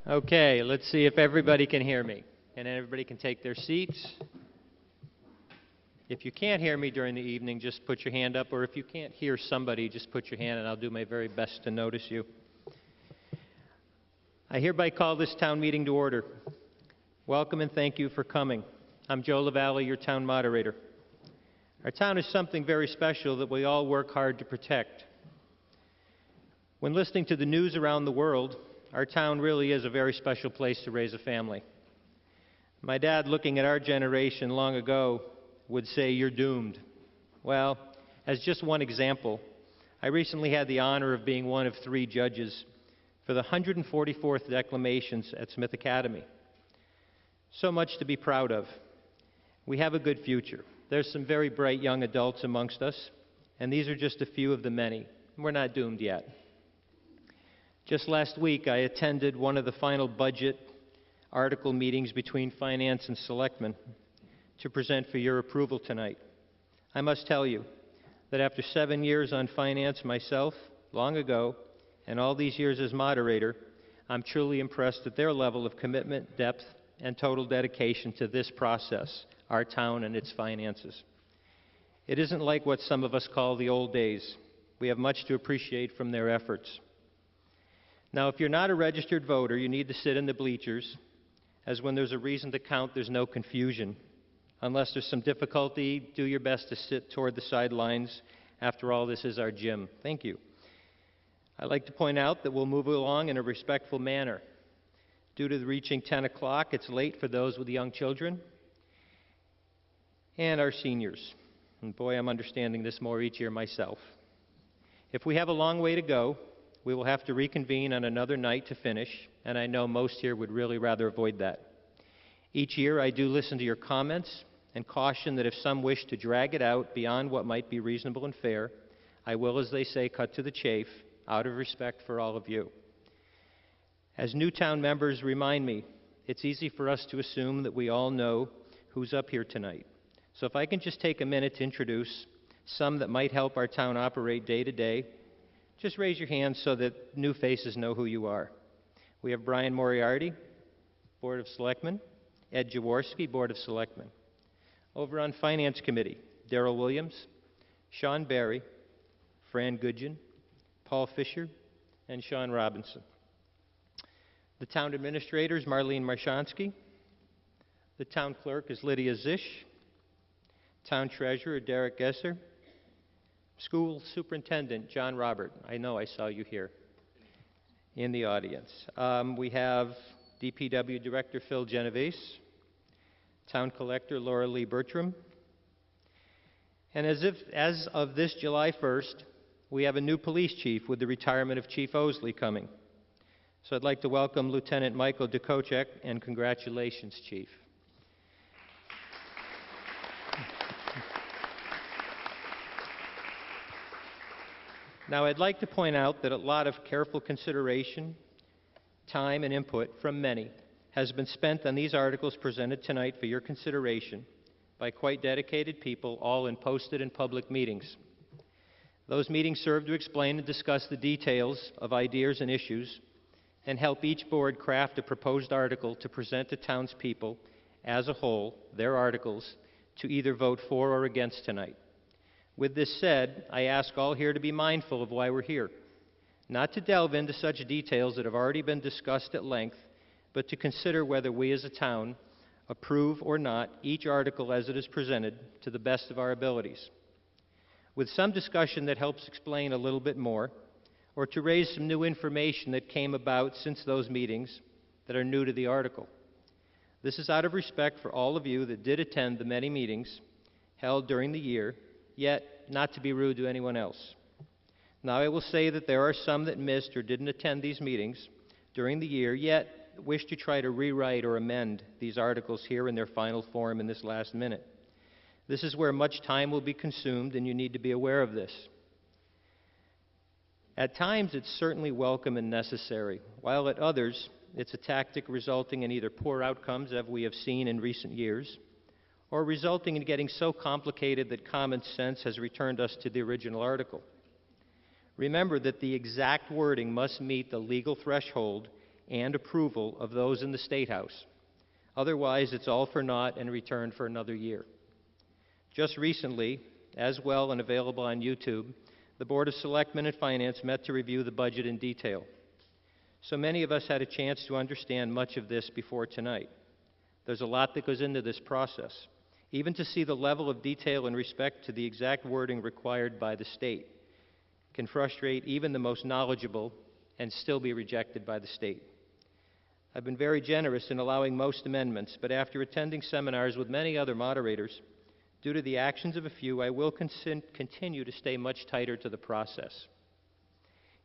Okay, let's see if everybody can hear me. And everybody can take their seats. If you can't hear me during the evening, just put your hand up, or if you can't hear somebody, just put your hand and I'll do my very best to notice you. I hereby call this town meeting to order. Welcome and thank you for coming. I'm Joe LaValle, your town moderator. Our town is something very special that we all work hard to protect. When listening to the news around the world, our town really is a very special place to raise a family. My dad, looking at our generation long ago, would say, "You're doomed." Well, as just one example, I recently had the honor of being one of 3 judges for the 144th declamations at Smith Academy. So much to be proud of. We have a good future. There's some very bright young adults amongst us, and these are just a few of the many. We're not doomed yet. Just last week, I attended one of the final budget article meetings between Finance and Selectmen to present for your approval tonight. I must tell you that after 7 years on finance myself, long ago, and all these years as moderator, I'm truly impressed at their level of commitment, depth, and total dedication to this process, our town and its finances. It isn't like what some of us call the old days. We have much to appreciate from their efforts. Now, if you're not a registered voter, you need to sit in the bleachers, as when there's a reason to count, there's no confusion. Unless there's some difficulty, do your best to sit toward the sidelines. After all, this is our gym. Thank you. I'd like to point out that we'll move along in a respectful manner. Due to the reaching 10 o'clock, it's late for those with young children and our seniors. And boy, I'm understanding this more each year myself. If we have a long way to go, we will have to reconvene on another night to finish, and I know most here would really rather avoid that. Each year, I do listen to your comments and caution that if some wish to drag it out beyond what might be reasonable and fair, I will, as they say, cut to the chase, out of respect for all of you. As new town members remind me, it's easy for us to assume that we all know who's up here tonight. So if I can just take a minute to introduce some that might help our town operate day to day, just raise your hand so that new faces know who you are. We have Brian Moriarty, Board of Selectmen, Ed Jaworski, Board of Selectmen. Over on Finance Committee, Darrell Williams, Sean Barry, Fran Goodgen, Paul Fisher, and Sean Robinson. The town administrator is Marlene Marshansky. The town clerk is Lydia Zish. Town treasurer Derek Gesser. School superintendent John Robert. I know I saw you here in the audience. We have DPW director Phil Genovese. Town collector Laura Lee Bertram. And as of this July 1st, we have a new police chief with the retirement of Chief Osley coming. So I'd like to welcome Lieutenant Michael Dukochek, and congratulations, Chief. Now, I'd like to point out that a lot of careful consideration, time, and input from many has been spent on these articles presented tonight for your consideration by quite dedicated people, all in posted and public meetings. Those meetings serve to explain and discuss the details of ideas and issues and help each board craft a proposed article to present to townspeople as a whole, their articles, to either vote for or against tonight. With this said, I ask all here to be mindful of why we're here, not to delve into such details that have already been discussed at length, but to consider whether we as a town approve or not each article as it is presented to the best of our abilities, with some discussion that helps explain a little bit more, or to raise some new information that came about since those meetings that are new to the article. This is out of respect for all of you that did attend the many meetings held during the year, yet not to be rude to anyone else. Now, I will say that there are some that missed or didn't attend these meetings during the year, yet wish to try to rewrite or amend these articles here in their final form in this last minute. This is where much time will be consumed, and you need to be aware of this. At times, it's certainly welcome and necessary, while at others, it's a tactic resulting in either poor outcomes, as we have seen in recent years, or resulting in getting so complicated that common sense has returned us to the original article. Remember that the exact wording must meet the legal threshold and approval of those in the State House. Otherwise, it's all for naught and returned for another year. Just recently, as well and available on YouTube, the Board of Selectmen and Finance met to review the budget in detail. So many of us had a chance to understand much of this before tonight. There's a lot that goes into this process. Even to see the level of detail in respect to the exact wording required by the state can frustrate even the most knowledgeable and still be rejected by the state. I've been very generous in allowing most amendments, but after attending seminars with many other moderators, due to the actions of a few, I will continue to stay much tighter to the process.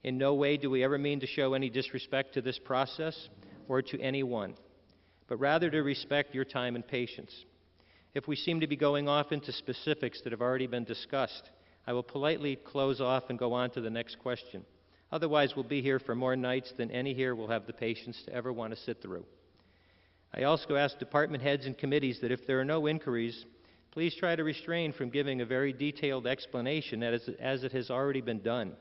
In no way do we ever mean to show any disrespect to this process or to anyone, but rather to respect your time and patience. If we seem to be going off into specifics that have already been discussed, I will politely close off and go on to the next question. Otherwise, we'll be here for more nights than any here will have the patience to ever want to sit through. I also ask department heads and committees that if there are no inquiries, please try to refrain from giving a very detailed explanation as it has already been done.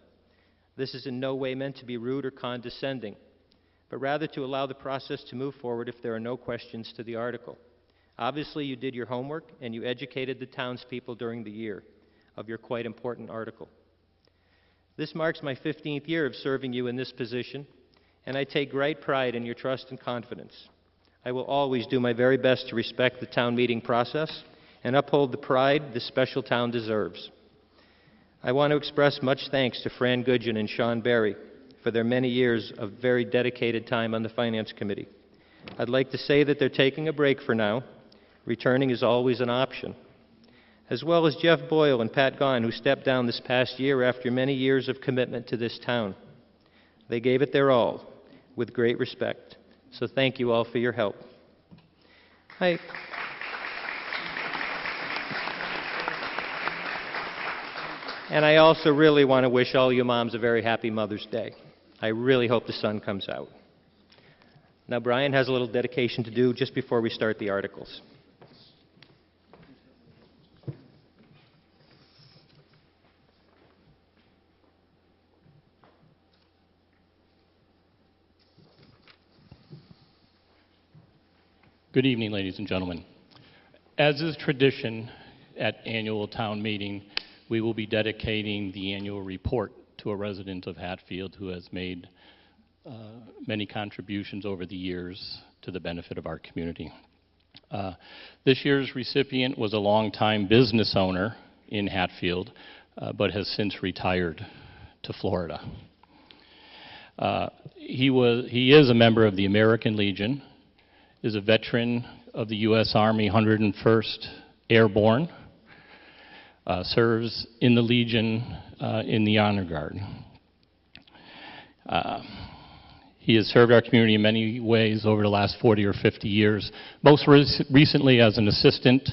This is in no way meant to be rude or condescending, but rather to allow the process to move forward if there are no questions to the article. Obviously, you did your homework and you educated the townspeople during the year of your quite important article. This marks my 15th year of serving you in this position, and I take great pride in your trust and confidence. I will always do my very best to respect the town meeting process and uphold the pride this special town deserves. I want to express much thanks to Fran Goodgen and Sean Berry for their many years of very dedicated time on the Finance Committee. I'd like to say that they're taking a break for now. Returning is always an option. As well as Jeff Boyle and Pat Gaughan, who stepped down this past year after many years of commitment to this town. They gave it their all, with great respect. So thank you all for your help. And I also really want to wish all you moms a very happy Mother's Day. I really hope the sun comes out. Now, Brian has a little dedication to do just before we start the articles. Good evening, ladies and gentlemen. As is tradition at annual town meeting, we will be dedicating the annual report to a resident of Hatfield who has made many contributions over the years to the benefit of our community. This year's recipient was a longtime business owner in Hatfield, but has since retired to Florida. He is a member of the American Legion, is a veteran of the U.S. Army 101st Airborne, serves in the Legion in the Honor Guard. He has served our community in many ways over the last 40 or 50 years, most recently as an assistant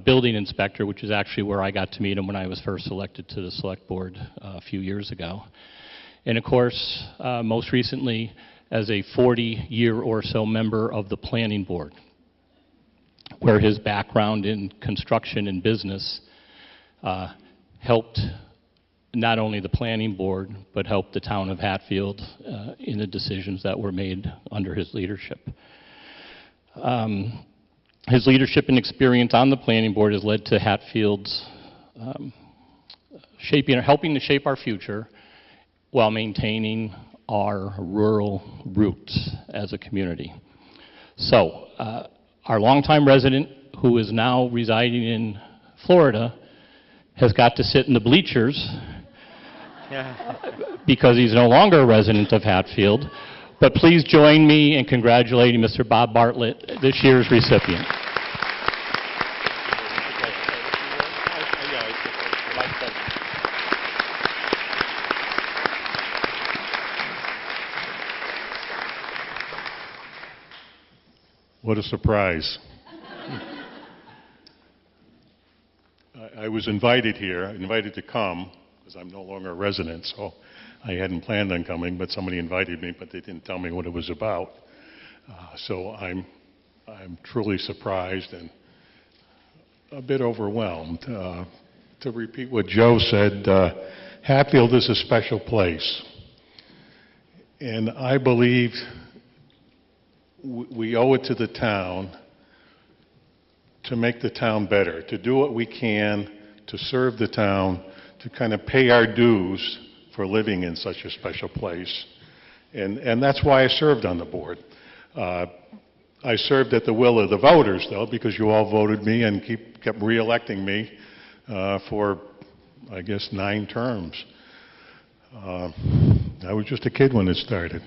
building inspector, which is actually where I got to meet him when I was first elected to the Select Board a few years ago. And of course, most recently, as a 40-year or so member of the Planning Board, where his background in construction and business helped not only the Planning Board, but helped the town of Hatfield in the decisions that were made under his leadership. His leadership and experience on the Planning Board has led to Hatfield's helping to shape our future while maintaining our rural roots as a community. So, our longtime resident, who is now residing in Florida, has got to sit in the bleachers because he's no longer a resident of Hatfield. But please join me in congratulating Mr. Bob Bartlett, this year's recipient. What a surprise. I was invited here, invited to come, because I'm no longer a resident, so I hadn't planned on coming, but somebody invited me, but they didn't tell me what it was about. So I'm truly surprised and a bit overwhelmed. To repeat what Joe said, Hatfield is a special place. And I believe we owe it to the town to make the town better, to do what we can to serve the town, to kind of pay our dues for living in such a special place. And that's why I served on the board. I served at the will of the voters, though, because you all voted me and kept re-electing me for, I guess, 9 terms. I was just a kid when it started.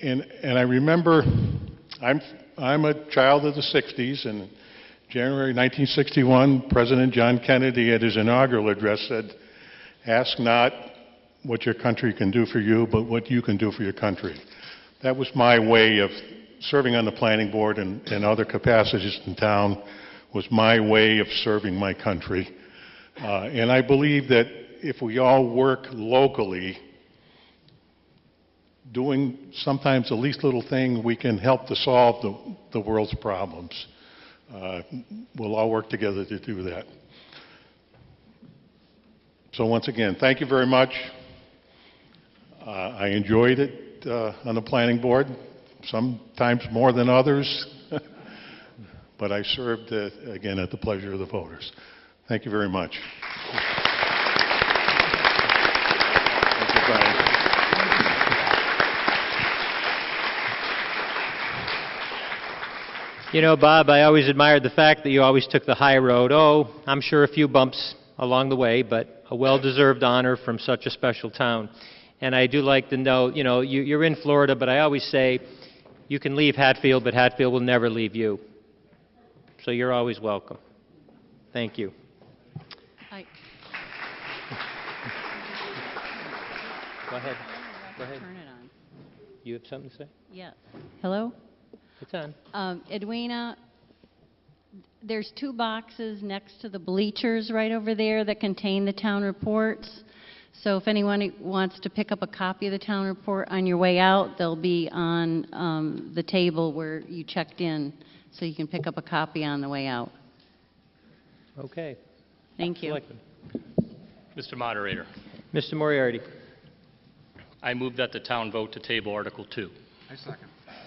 And I remember, I'm a child of the 60s, and January 1961, President John Kennedy at his inaugural address said, "Ask not what your country can do for you, but what you can do for your country." That was my way of serving on the planning board and other capacities in town, was my way of serving my country. And I believe that if we all work locally, doing sometimes the least little thing, we can help to solve the world's problems. We'll all work together to do that. So once again, thank you very much. I enjoyed it on the planning board, sometimes more than others, but I served, again, at the pleasure of the voters. Thank you very much. Thank you, Brian. You know, Bob, I always admired the fact that you always took the high road. Oh, I'm sure a few bumps along the way, but a well-deserved honor from such a special town. And I do like to know, you know, you're in Florida, but I always say you can leave Hatfield, but Hatfield will never leave you. So you're always welcome. Thank you. Hi. Go ahead. Go ahead. Turn it on. You have something to say? Yes. Hello? It's on. Edwina, there's 2 boxes next to the bleachers right over there that contain the town reports. So if anyone wants to pick up a copy of the town report on your way out, they'll be on the table where you checked in, so you can pick up a copy on the way out. Okay. Thank you. Selectman. Mr. Moderator, Mr. Moriarty. I move that the town vote to table Article 2.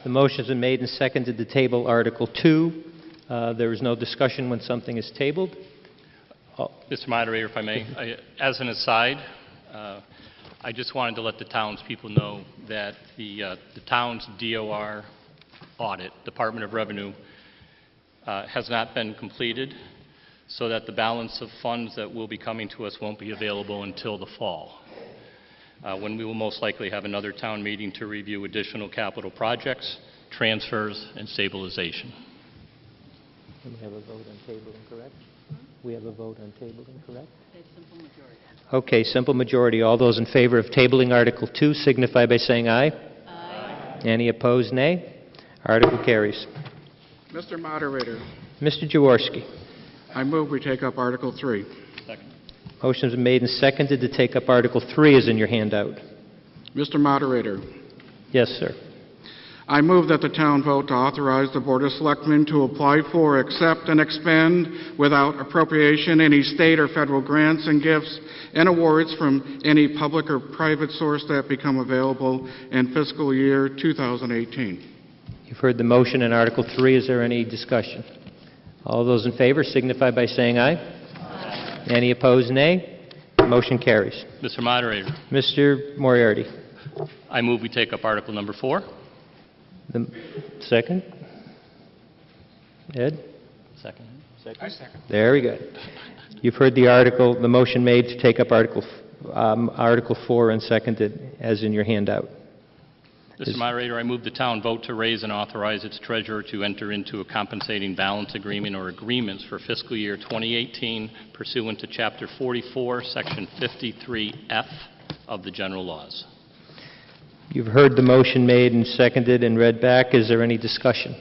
The motion's been made and seconded to table Article 2. There is no discussion when something is tabled. Mr. Moderator, if I may, as an aside, I just wanted to let the townspeople know that the town's DOR audit, Department of Revenue, has not been completed, so that the balance of funds that will be coming to us won't be available until the fall, when we will most likely have another town meeting to review additional capital projects, transfers, and stabilization. And we have a vote on tabling, correct? We have a vote on tabling, correct? It's simple majority. Okay, simple majority. All those in favor of tabling Article 2 signify by saying aye. Aye. Any opposed, nay. Article carries. Mr. Moderator, Mr. Jaworski. I move we take up Article 3. Second. Motion's been made and seconded to take up Article 3 as in your handout. Mr. Moderator, Yes, sir. I move that the town vote to authorize the Board of Selectmen to apply for, accept, and expend without appropriation any state or federal grants and gifts and awards from any public or private source that become available in fiscal year 2018. You've heard the motion in Article 3. Is there any discussion? All those in favor signify by saying aye. Aye. Any opposed, nay. Motion carries. Mr. Moderator, Mr. Moriarty. I move we take up Article number 4. The second? Ed? Second. Very good. You've heard the motion made to take up Article 4 and seconded as in your handout. Mr. Moderator, I move the town vote to raise and authorize its treasurer to enter into a compensating balance agreement or agreements for fiscal year 2018 pursuant to Chapter 44, Section 53F of the General Laws. You've heard the motion made and seconded and read back. Is there any discussion?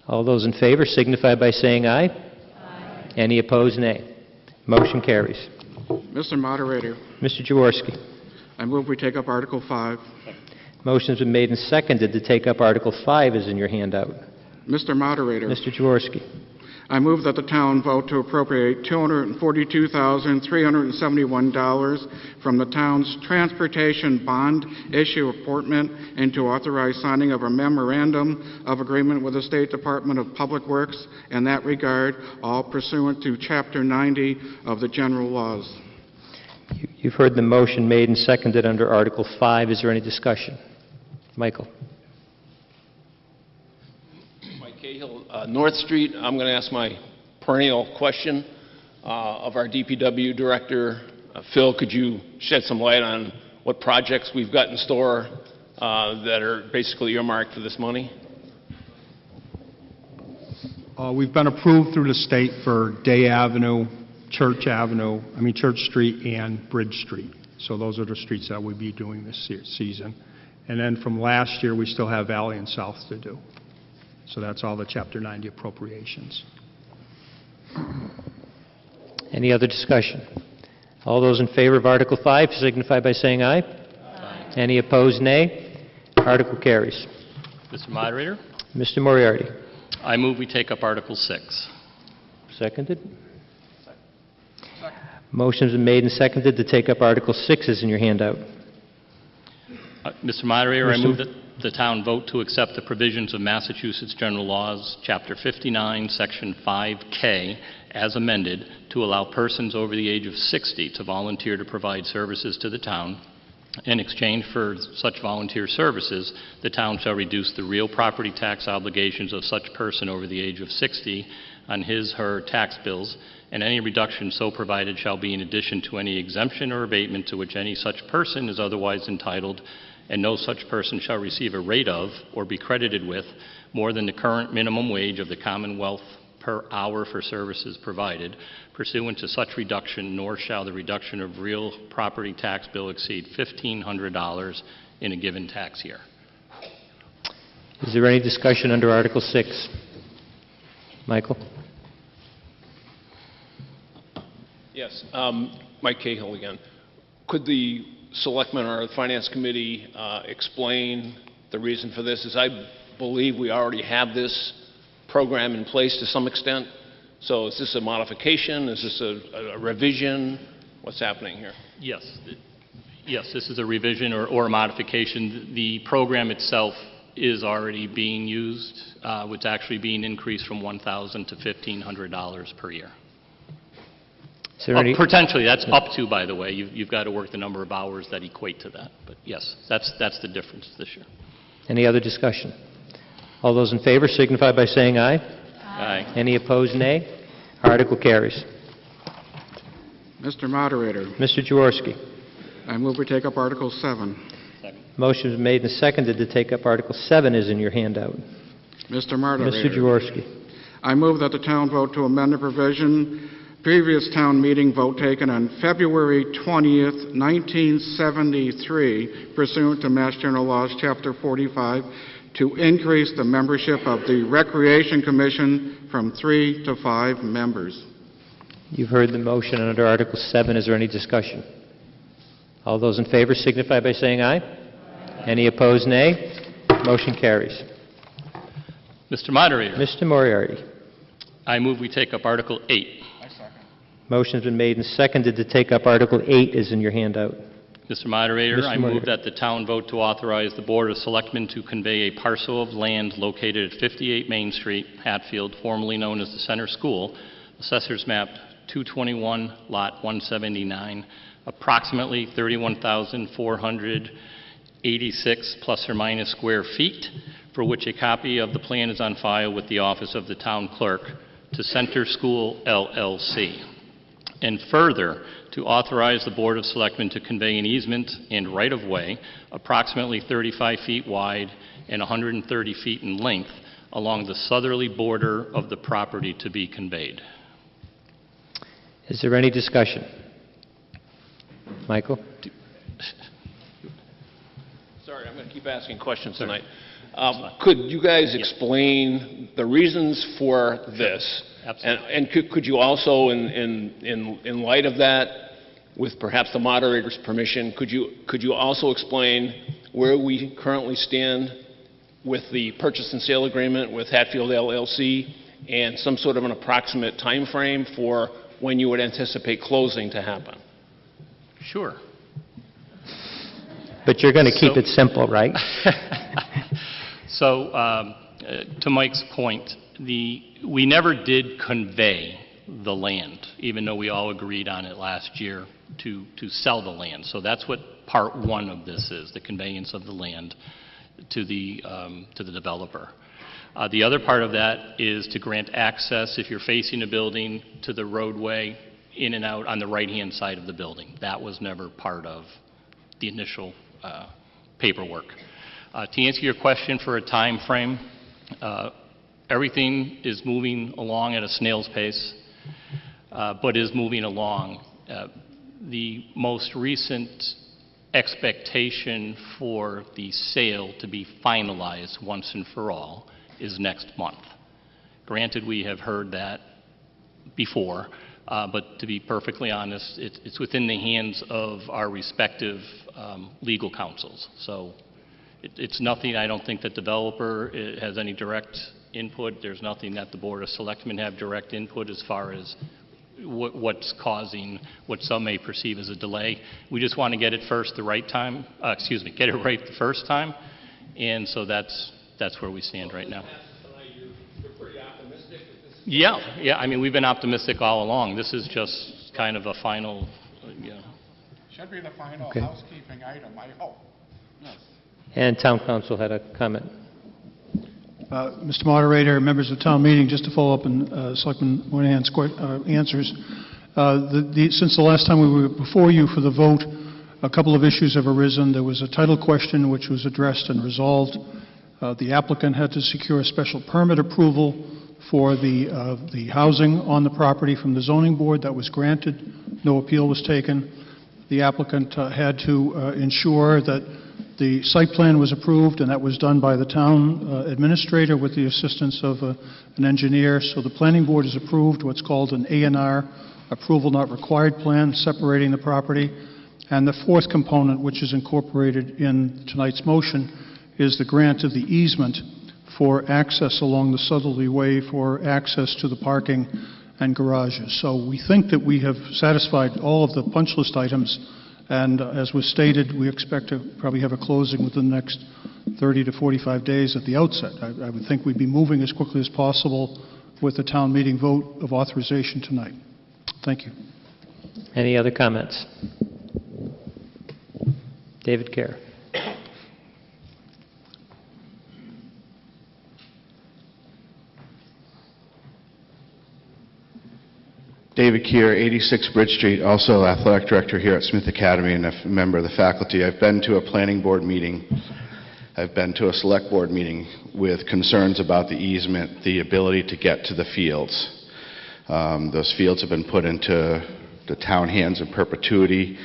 All those in favor signify by saying aye. Aye. Any opposed, nay. Motion carries. Mr. Moderator, Mr. Jaworski. I move we take up Article 5. Motion's been made and seconded to take up Article 5 as in your handout. Mr. Moderator, Mr. Jaworski. I move that the town vote to appropriate $242,371 from the town's transportation bond issue apportment and to authorize signing of a memorandum of agreement with the State Department of Public Works in that regard, all pursuant to Chapter 90 of the general laws. You've heard the motion made and seconded under Article 5. Is there any discussion? Michael. Mike Cahill, North Street. I'm going to ask my perennial question of our DPW director. Phil, could you shed some light on what projects we've got in store that are basically earmarked for this money? We've been approved through the state for Day Avenue, Church Street and Bridge Street. So those are the streets that we'll be doing this season. And then from last year, we still have Valley and South to do. So that's all the Chapter 90 appropriations. Any other discussion? All those in favor of Article 5 signify by saying aye. Aye. Any opposed, nay. Article carries. Mr. Moderator, Mr. Moriarty. I move we take up Article 6. Seconded? Motion's been made and seconded to take up Article 6 is in your handout. Mr. Moderator, I move that the town vote to accept the provisions of Massachusetts General Laws, Chapter 59, Section 5K, as amended, to allow persons over the age of 60 to volunteer to provide services to the town. In exchange for such volunteer services, the town shall reduce the real property tax obligations of such person over the age of 60 on his/her tax bills, and any reduction so provided shall be in addition to any exemption or abatement to which any such person is otherwise entitled, and no such person shall receive a rate of or be credited with more than the current minimum wage of the Commonwealth per hour for services provided, pursuant to such reduction, nor shall the reduction of real property tax bill exceed $1,500 in a given tax year. Is there any discussion under Article 6? Michael? Yes. Mike Cahill again. Could the Selectmen or the Finance Committee explain the reason for this? As I believe we already have this program in place to some extent. So is this a modification? Is this a revision? What's happening here? Yes. Yes, this is a revision or a modification. The program itself is already being used. It's actually being increased from $1,000 to $1,500 per year. Is there any... Potentially, that's up to, by the way. You've got to work the number of hours that equate to that. But yes, that's the difference this year. Any other discussion? All those in favor signify by saying aye. Aye. Any opposed, nay. Article carries. Mr. Moderator, Mr. Jaworski. I move we take up Article 7. Motion is made and seconded to take up Article 7 is in your handout. Mr. Moderator. Mr. Jaworski. I move that the town vote to amend the provision previous town meeting vote taken on February 20th, 1973, pursuant to Mass General Laws, Chapter 45, to increase the membership of the Recreation Commission from 3 to 5 members. You've heard the motion under Article 7. Is there any discussion? All those in favor signify by saying aye. Any opposed, nay. Motion carries. Mr. Moderator. Mr. Moriarty. I move we take up Article 8. Motion's been made and seconded to take up Article 8 is in your handout. Mr. Moderator, Mr. I move that the town vote to authorize the Board of Selectmen to convey a parcel of land located at 58 Main Street, Hatfield, formerly known as the Center School, Assessor's Map 221, Lot 179, approximately 31,486 plus or minus square feet, for which a copy of the plan is on file with the Office of the Town Clerk, to Center School, LLC. And further, to authorize the Board of Selectmen to convey an easement and right-of-way approximately 35 feet wide and 130 feet in length along the southerly border of the property to be conveyed. Is there any discussion? Michael? Sorry, I'm going to keep asking questions tonight. Could you guys explain the reasons for this? Absolutely. And could you also, in light of that, with perhaps the moderator's permission, could you also explain where we currently stand with the purchase and sale agreement with Hatfield LLC and some sort of an approximate time frame for when you would anticipate closing to happen? Sure. But you're going to keep it simple, right? So, to Mike's point, we never did convey the land, even though we all agreed on it last year to sell the land. So that's what part one of this is, the conveyance of the land to the developer. The other part of that is to grant access, if you're facing a building, to the roadway in and out on the right-hand side of the building. That was never part of the initial paperwork. To answer your question for a time frame, everything is moving along at a snail's pace, but is moving along. The most recent expectation for the sale to be finalized once and for all is next month. Granted, we have heard that before, but to be perfectly honest, it's within the hands of our respective legal counsels. So it's nothing, I don't think the developer has any direct input. There's nothing that the Board of Selectmen have direct input as far as what's causing what some may perceive as a delay. We just want to get it the right the first time, and so that's where we stand right now. Yeah, I mean, we've been optimistic all along. This is just kind of a final, Should be the final Okay. housekeeping item, I hope. Yes. And Town Council had a comment. Mr. Moderator, members of the town meeting, just to follow up on Selectman Moynihan's answers. Since the last time we were before you for the vote, a couple of issues have arisen. There was a title question which was addressed and resolved. The applicant had to secure a special permit approval for the housing on the property from the zoning board. That was granted. No appeal was taken. The applicant had to ensure that the site plan was approved, and that was done by the town administrator with the assistance of an engineer. So the planning board has approved what's called an A&R, approval not required plan, separating the property. And the fourth component, which is incorporated in tonight's motion, is the grant of the easement for access along the southerly way for access to the parking and garages. So we think that we have satisfied all of the punch list items, and as was stated, we expect to probably have a closing within the next 30 to 45 days at the outset. I would think we'd be moving as quickly as possible with the town meeting vote of authorization tonight. Thank you. Any other comments? David Kerr. David Keir, 86 Bridge Street, also athletic director here at Smith Academy and a member of the faculty. I've been to a planning board meeting. I've been to a select board meeting with concerns about the easement, the ability to get to the fields. Those fields have been put into the town hands in perpetuity,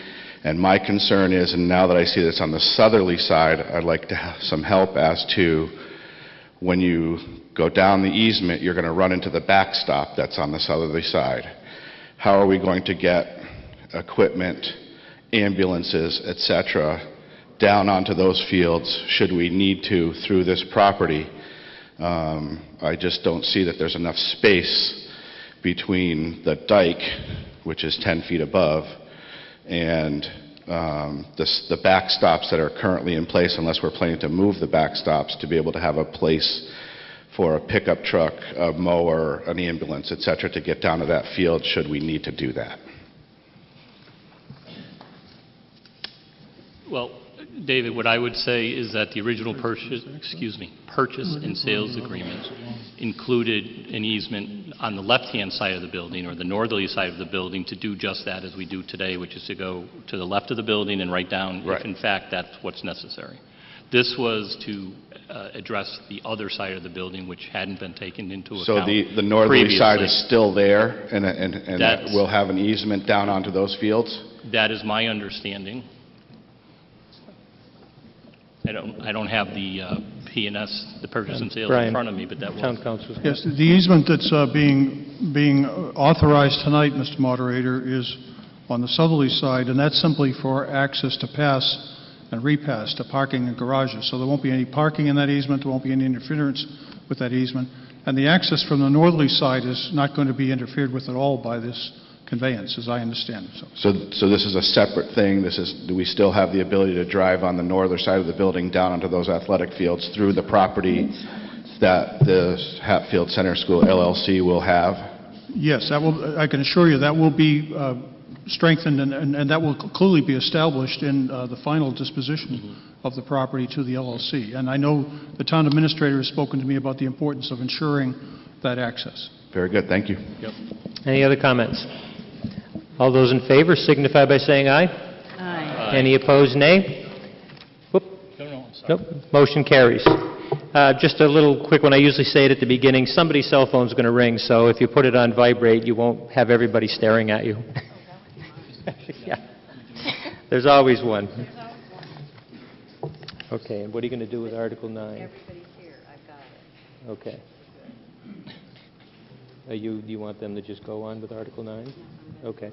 and my concern is, and now that I see this on the southerly side, I'd like to have some help as to when you go down the easement, you're going to run into the backstop that's on the southerly side. How are we going to get equipment, ambulances, etc., down onto those fields should we need to through this property? I just don't see that there's enough space between the dike, which is 10 feet above, and the backstops that are currently in place, unless we're planning to move the backstops to be able to have a place for a pickup truck, a mower, an ambulance, etc., to get down to that field should we need to do that. Well, David, what I would say is that the original purchase and sales agreement included an easement on the left-hand side of the building or the northerly side of the building to do just that as we do today, which is to go to the left of the building and right down, if in fact that's what's necessary. This was to address the other side of the building, which hadn't been taken into account. So the northerly side is still there, and we'll have an easement down onto those fields? That is my understanding. I don't have the P&S, the purchase and sales, in front of me, but that Town was. Council. Yes, the easement that's being authorized tonight, Mr. Moderator, is on the southerly side, and that's simply for access to pass and repass to parking and garages. So there won't be any parking in that easement, there won't be any interference with that easement. And the access from the northerly side is not going to be interfered with at all by this conveyance, as I understand it. So this is a separate thing? Do we still have the ability to drive on the northern side of the building down onto those athletic fields through the property that the Hatfield Center School LLC will have? Yes, that will, I can assure you that will be strengthened, and that will clearly be established in the final disposition of the property to the LLC. And I know the town administrator has spoken to me about the importance of ensuring that access. Very good, thank you. Yep. Any other comments? All those in favor signify by saying aye. Aye. Any opposed, nay? Whoop. No, I'm sorry. Nope. Motion carries. Just a little quick one. I usually say it at the beginning. Somebody's cell phone's going to ring, so if you put it on vibrate, you won't have everybody staring at you. Yeah. There's always one. Okay, and what are you going to do with Article 9? Everybody's here. I've got it. Okay. Do you want them to just go on with Article 9? Okay.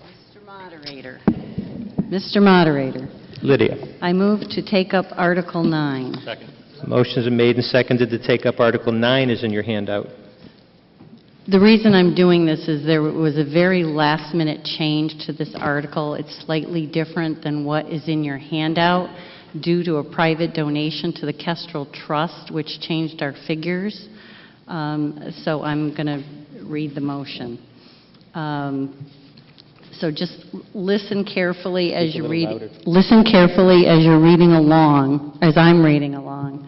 Mr. Moderator. Mr. Moderator, Lydia. I move to take up Article 9. Second. Motions are made and seconded to take up Article 9 is in your handout. The reason I'm doing this is there was a very last-minute change to this article. It's slightly different than what is in your handout due to a private donation to the Kestrel Trust, which changed our figures. So I'm going to read the motion. So just listen carefully as you read. Listen carefully as you're reading along, as I'm reading along.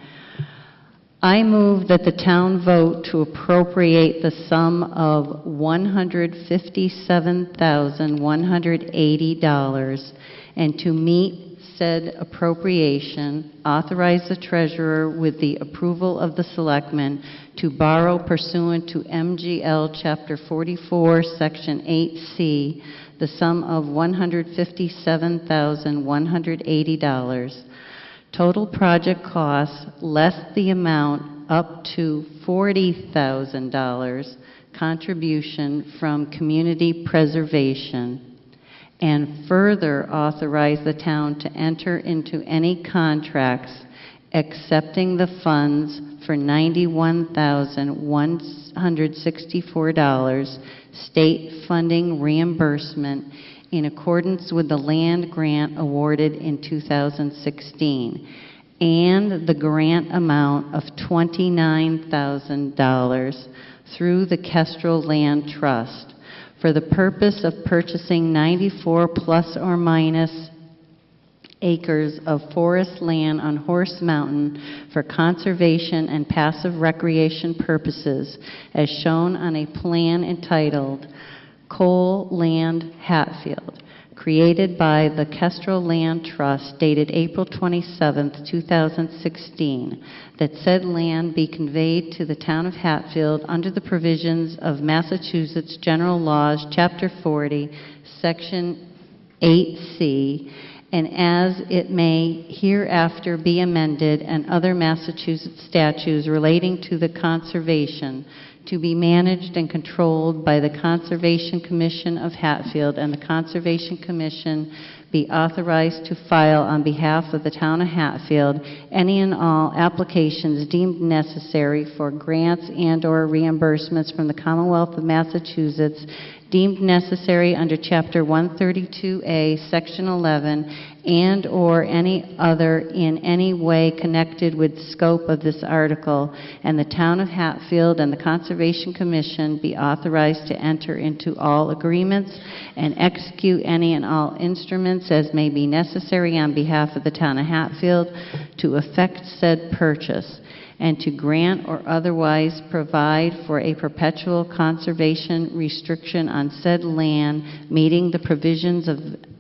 I move that the town vote to appropriate the sum of $157,180 and to meet said appropriation, authorize the treasurer with the approval of the selectmen to borrow pursuant to MGL Chapter 44, Section 8C, the sum of $157,180. Total project costs less the amount up to $40,000 contribution from community preservation, and further authorize the town to enter into any contracts accepting the funds for $91,164 state funding reimbursement in accordance with the land grant awarded in 2016, and the grant amount of $29,000 through the Kestrel Land Trust for the purpose of purchasing 94 plus or minus acres of forest land on Horse Mountain for conservation and passive recreation purposes, as shown on a plan entitled Coal Land Hatfield, created by the Kestrel Land Trust, dated April 27, 2016, that said land be conveyed to the town of Hatfield under the provisions of Massachusetts General Laws, Chapter 40, Section 8C, and as it may hereafter be amended, and other Massachusetts statutes relating to the conservation, to be managed and controlled by the Conservation Commission of Hatfield, and the Conservation Commission be authorized to file on behalf of the town of Hatfield any and all applications deemed necessary for grants and/or reimbursements from the Commonwealth of Massachusetts deemed necessary under Chapter 132A, Section 11, and/or any other in any way connected with the scope of this article, and the town of Hatfield and the Conservation Commission be authorized to enter into all agreements and execute any and all instruments as may be necessary on behalf of the town of Hatfield to effect said purchase, and to grant or otherwise provide for a perpetual conservation restriction on said land, meeting the provisions of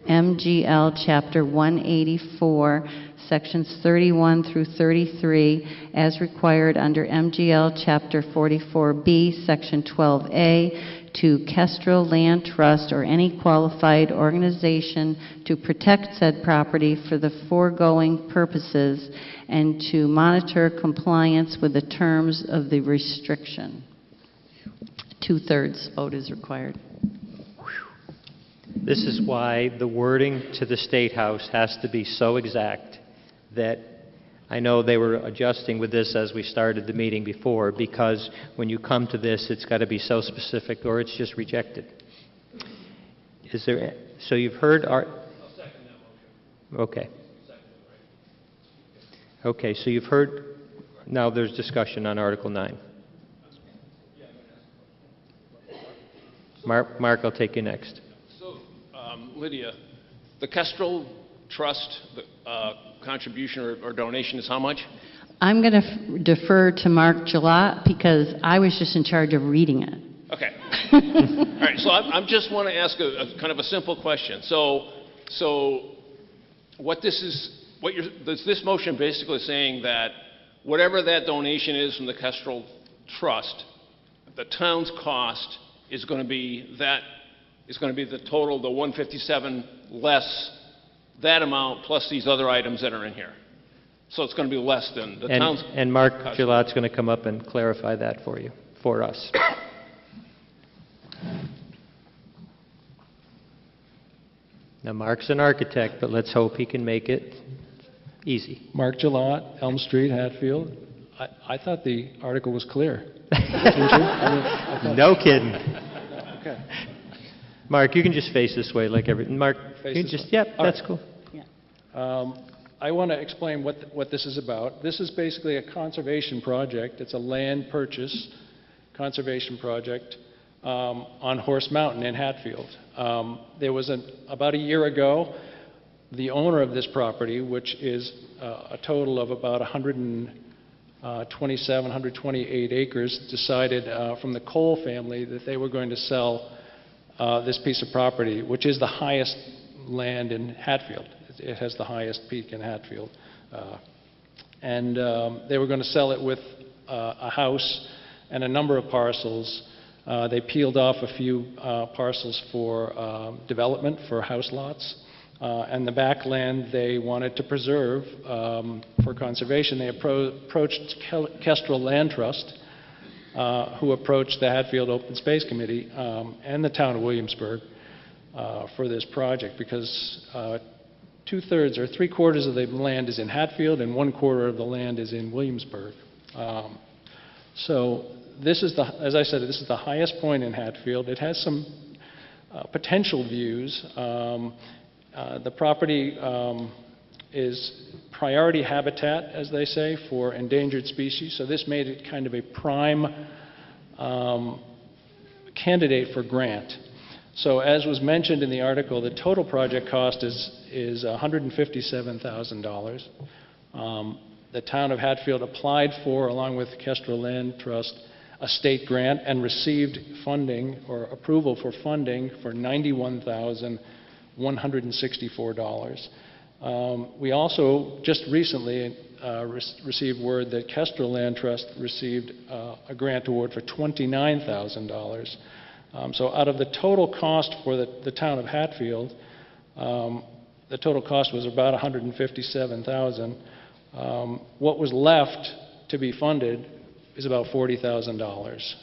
MGL Chapter 184, Sections 31 through 33, as required under MGL Chapter 44B, Section 12A, to Kestrel Land Trust or any qualified organization to protect said property for the foregoing purposes, and to monitor compliance with the terms of the restriction. 2/3 vote is required. This is why the wording to the State House has to be so exact that I know they were adjusting with this as we started the meeting before, because when you come to this, it's got to be so specific or it's just rejected. Is there, so you've heard our... I'll second that motion. Okay. Okay, so you've heard, now there's discussion on Article 9. Mark, I'll take you next. So, Lydia, the Kestrel Trust contribution or donation is how much? I'm going to defer to Mark Gillot because I was just in charge of reading it. Okay. All right, so I just want to ask a kind of a simple question. So what this is, this motion basically saying that whatever that donation is from the Kestrel Trust, the town's cost is going to be the total, the 157 less that amount plus these other items that are in here. So it's going to be less than the town's. And Mark Gillot's going to come up and clarify that for you, for us. Now, Mark's an architect, but let's hope he can make it easy. Mark Gillot, Elm Street, Hatfield. I thought the article was clear. No kidding. Okay. Mark, you can just face this way like every... Mark, Face you this just... way. Yep, All that's right. cool. I want to explain what this is about. This is basically a conservation project. It's a land purchase conservation project on Horse Mountain in Hatfield. There was about a year ago, the owner of this property, which is a total of about 128 acres, decided from the Cole family that they were going to sell this piece of property, which is the highest land in Hatfield. It has the highest peak in Hatfield. And they were going to sell it with a house and a number of parcels. They peeled off a few parcels for development for house lots. And the back land they wanted to preserve for conservation. They approached Kestrel Land Trust, who approached the Hatfield Open Space Committee and the town of Williamsburg for this project, because 2/3 or 3/4 of the land is in Hatfield and 1/4 of the land is in Williamsburg. So this is as I said, this is the highest point in Hatfield. It has some potential views. The property is priority habitat, as they say, for endangered species. So this made it kind of a prime candidate for grant. So as was mentioned in the article, the total project cost is $157,000. The town of Hatfield applied for, along with Kestrel Land Trust, a state grant and received funding or approval for funding for $91,164. We also just recently received word that Kestrel Land Trust received a grant award for $29,000. So out of the total cost for the town of Hatfield, the total cost was about $157,000. What was left to be funded is about $40,000.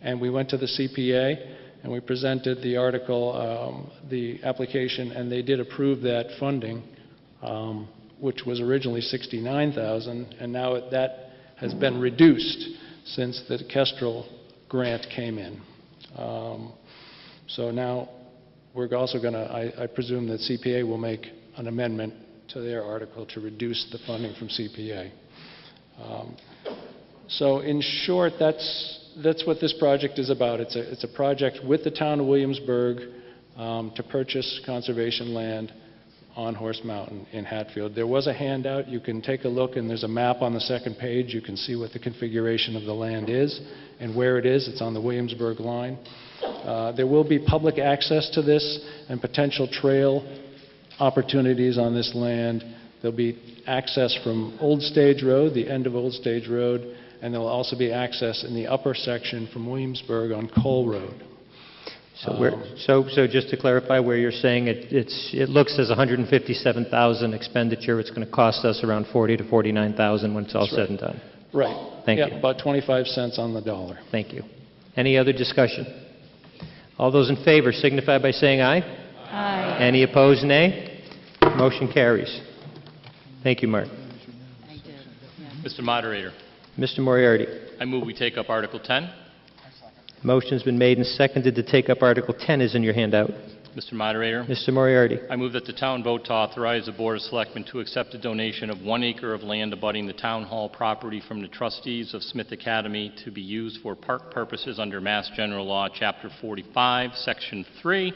And we went to the CPA and we presented the article, the application, and they did approve that funding, which was originally $69,000, and now that has been reduced since the Kestrel grant came in. So now we're also going to, I presume that CPA will make an amendment to their article to reduce the funding from CPA. So in short, that's what this project is about. It's a project with the town of Williamsburg to purchase conservation land on Horse Mountain in Hatfield. There was a handout. You can take a look, and there's a map on the second page. You can see what the configuration of the land is and where it is. It's on the Williamsburg line. There will be public access to this and potential trail opportunities on this land. There'll be access from Old Stage Road, the end of Old Stage Road, and there will also be access in the upper section from Williamsburg on Cole Road. So just to clarify, where you're saying it looks as $157,000 expenditure, it's going to cost us around $40,000 to $49,000 when it's all said and done. Right. Thank you. About 25 cents on the dollar. Thank you. Any other discussion? All those in favor signify by saying aye. Aye. Any opposed, nay. Motion carries. Thank you, Mark. Mr. Moderator, Mr. Moriarty. I move we take up Article 10. Motion's been made and seconded to take up Article 10 is in your handout. Mr. Moderator, Mr. Moriarty. I move that the town vote to authorize the Board of Selectmen to accept a donation of 1 acre of land abutting the town hall property from the trustees of Smith Academy to be used for park purposes under Mass General Law, Chapter 45, Section 3,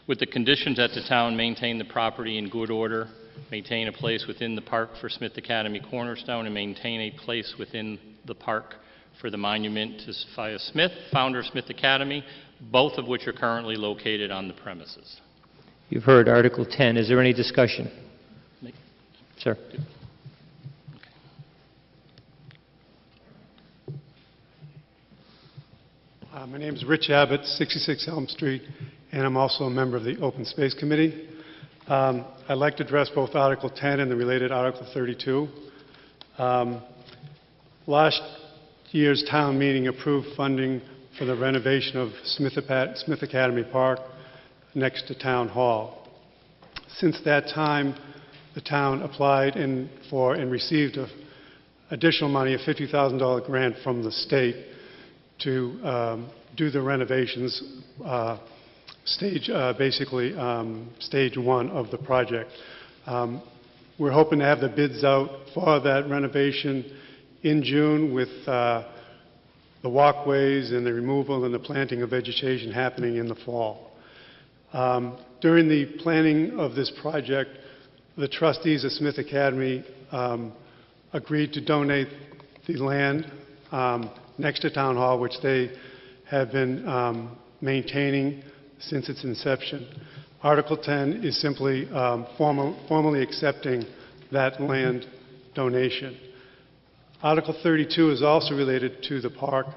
with the conditions that the town maintain the property in good order, maintain a place within the park for Smith Academy Cornerstone, and maintain a place within the park for the monument to Sophia Smith, founder of Smith Academy, both of which are currently located on the premises. You've heard Article 10. Is there any discussion? Sir. My name is Rich Abbott, 66 Elm Street, and I'm also a member of the Open Space Committee. I'd like to address both Article 10 and the related Article 32. Last year's town meeting approved funding for the renovation of Smith Academy Park next to Town Hall. Since that time, the town applied and received additional money, a $50,000 grant from the state to do the renovations, stage one of the project. We're hoping to have the bids out for that renovation in June with the walkways and the removal and the planting of vegetation happening in the fall. During the planning of this project, the trustees of Smith Academy agreed to donate the land next to Town Hall, which they have been maintaining since its inception. Article 10 is simply formally accepting that land donation. Article 32 is also related to the park.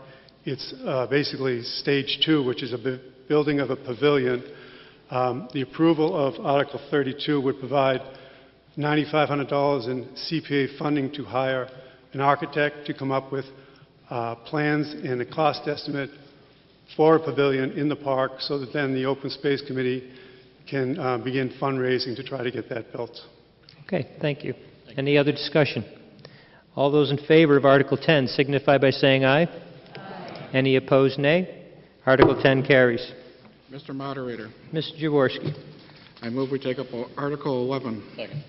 It's basically Stage 2, which is a building of a pavilion. The approval of Article 32 would provide $9,500 in CPA funding to hire an architect to come up with plans and a cost estimate for a pavilion in the park so that then the Open Space Committee can begin fundraising to try to get that built. Okay, thank you. Any other discussion? All those in favor of Article 10 signify by saying aye. Aye. Any opposed, nay. Article 10 carries. Mr. Moderator, Mr. Jaworski. I move we take up Article 11. Second.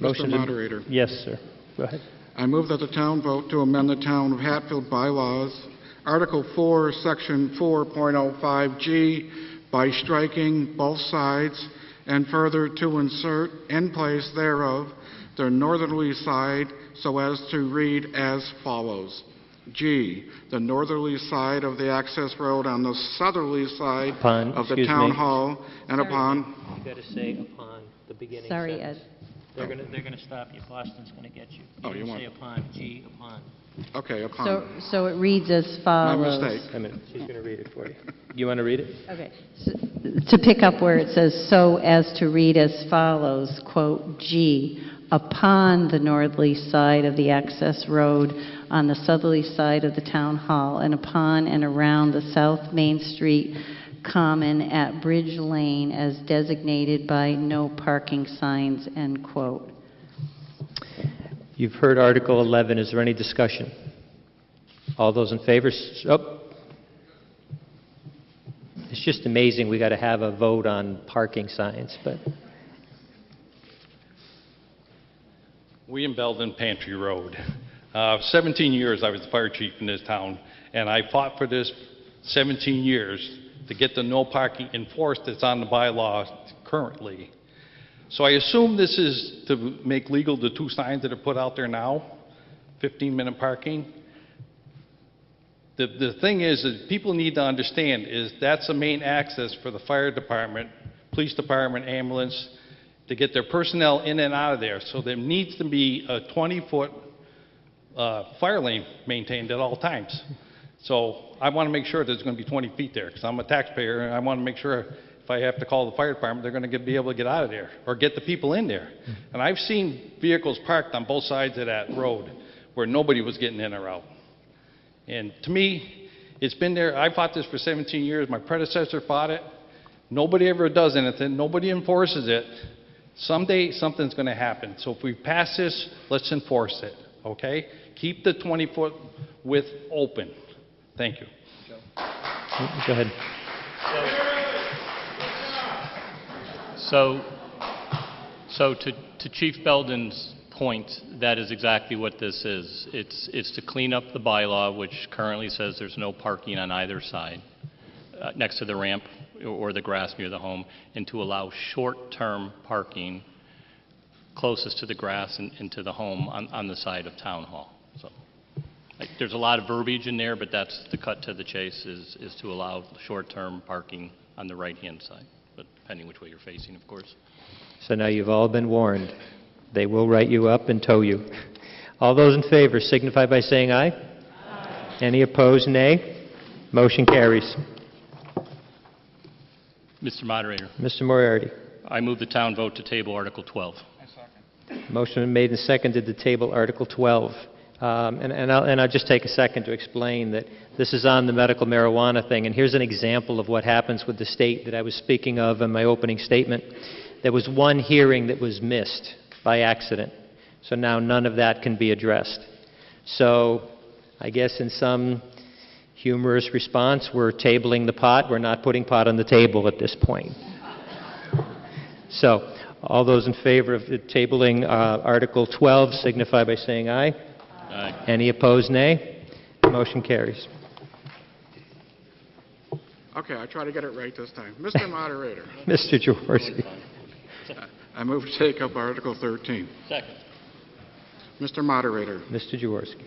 Mr. Moderator. Yes, sir. Go ahead. I move that the town vote to amend the Town of Hatfield bylaws, Article 4, Section 4.05G, by striking both sides, and further to insert in place thereof the northerly side so as to read as follows. G, the northerly side of the access road on the southerly side of the Town Hall and upon... You got to say upon the beginning Sorry, sentence. Ed. They're going to stop you. Boston's going to get you. Oh, you want... Say upon, G, upon. Okay, upon. So it reads as My follows. mistake. A minute. She's going to read it for you. You want to read it? Okay. So, to pick up where it says, so as to read as follows, quote, G, upon the northerly side of the access road on the southerly side of the Town Hall and upon and around the South Main Street Common at Bridge Lane as designated by no parking signs, end quote. You've heard Article 11. Is there any discussion? All those in favor? It's just amazing we got to have a vote on parking signs, but... William Belden, Pantry Road. 17 years I was the fire chief in this town, and I fought for this 17 years to get the no parking enforced that's on the bylaw currently. So I assume this is to make legal the 2 signs that are put out there now, 15-minute parking. The thing is that people need to understand is that's the main access for the fire department, police department, ambulance, to get their personnel in and out of there. So there needs to be a 20-foot fire lane maintained at all times. So I want to make sure there's going to be 20 feet there because I'm a taxpayer and I want to make sure if I have to call the fire department, they're going to be able to get out of there or get the people in there. And I've seen vehicles parked on both sides of that road where nobody was getting in or out. And to me, it's been there. I fought this for 17 years. My predecessor fought it. Nobody ever does anything. Nobody enforces it. Someday, something's going to happen. So if we pass this, let's enforce it, okay? Keep the 20-foot width open. Thank you. Go ahead. So to Chief Belden's point, that is exactly what this is. It's to clean up the bylaw, which currently says there's no parking on either side, next to the ramp or the grass near the home, and to allow short-term parking closest to the grass and to the home on the side of Town Hall. So there's a lot of verbiage in there, but that's the cut to the chase, is to allow short-term parking on the right-hand side, but depending which way you're facing, of course. So now you've all been warned. They will write you up and tow you. All those in favor signify by saying aye. Aye. Any opposed, nay. Motion carries. Mr. Moderator, Mr. Moriarty. I move the town vote to table Article 12. Motion been made and seconded to table Article 12. And I'll just take a second to explain that this is on the medical marijuana thing, and here's an example of what happens with the state that I was speaking of in my opening statement. There was one hearing that was missed by accident, so now none of that can be addressed. So I guess in some humorous response, we're tabling the pot. We're not putting pot on the table at this point. So all those in favor of tabling Article 12 signify by saying aye. Aye. Any opposed, nay. Motion carries. Okay, I try to get it right this time. Mr. Moderator. Mr. Jaworski. I move to take up Article 13. Second. Mr. Moderator. Mr. Jaworski.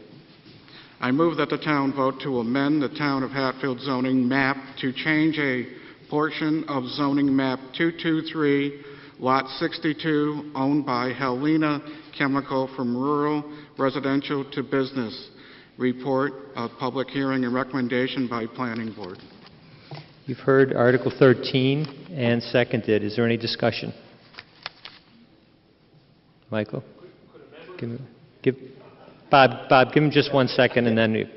I move that the town vote to amend the Town of Hatfield zoning map to change a portion of zoning map 223, Lot 62, owned by Helena Chemical, from rural residential to business. Report of public hearing and recommendation by Planning Board. You've heard Article 13 and seconded. Is there any discussion? Michael? Bob, give him just 1 second, and then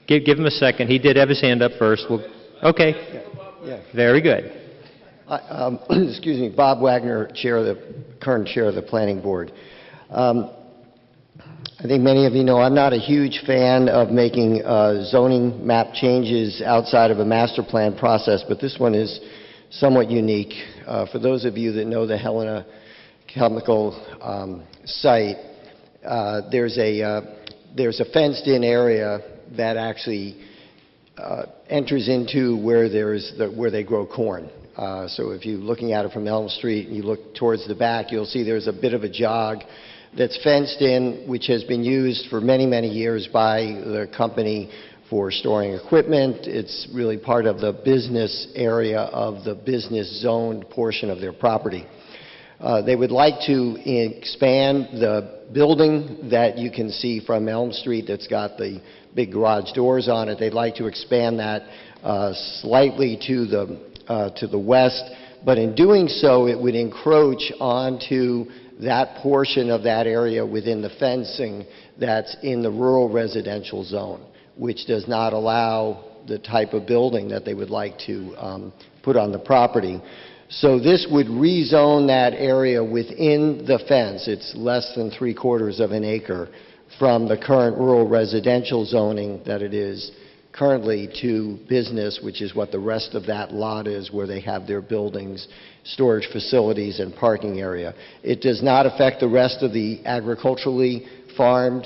give him a second. He did have his hand up first. Okay. Yeah. Very good. Excuse me, Bob Wagner, current chair of the Planning Board. I think many of you know I'm not a huge fan of making zoning map changes outside of a master plan process, but this one is somewhat unique. For those of you that know the Helena Chemical site, there's a fenced-in area that actually enters into where where they grow corn. So if you're looking at it from Elm Street and you look towards the back, you'll see there's a bit of a jog that's fenced in, which has been used for many, many years by the company for storing equipment. It's really part of the business area of the business zoned portion of their property. They would like to expand the building that you can see from Elm Street that's got the big garage doors on it. They'd like to expand that slightly to the west, but in doing so, it would encroach onto that portion of that area within the fencing that's in the rural residential zone, which does not allow the type of building that they would like to put on the property. So this would rezone that area within the fence. It's less than 3/4 of an acre from the current rural residential zoning that it is currently to business, which is what the rest of that lot is, where they have their buildings, storage facilities, and parking area. It does not affect the rest of the agriculturally farmed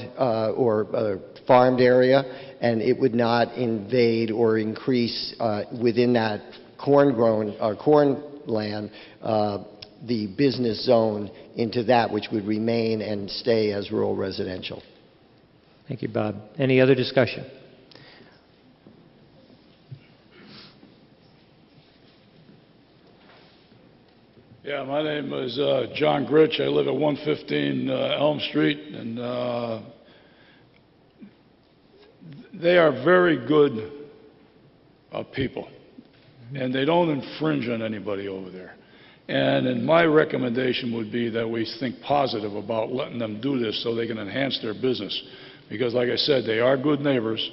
farmed area, and it would not invade or increase within that corn land the business zone into that which would remain and stay as rural residential. Thank you, Bob. Any other discussion? Yeah, my name is John Gritch. I live at 115 Elm Street, and they are very good people, and they don't infringe on anybody over there. And my recommendation would be that we think positive about letting them do this so they can enhance their business. Because, like I said, they are good neighbors.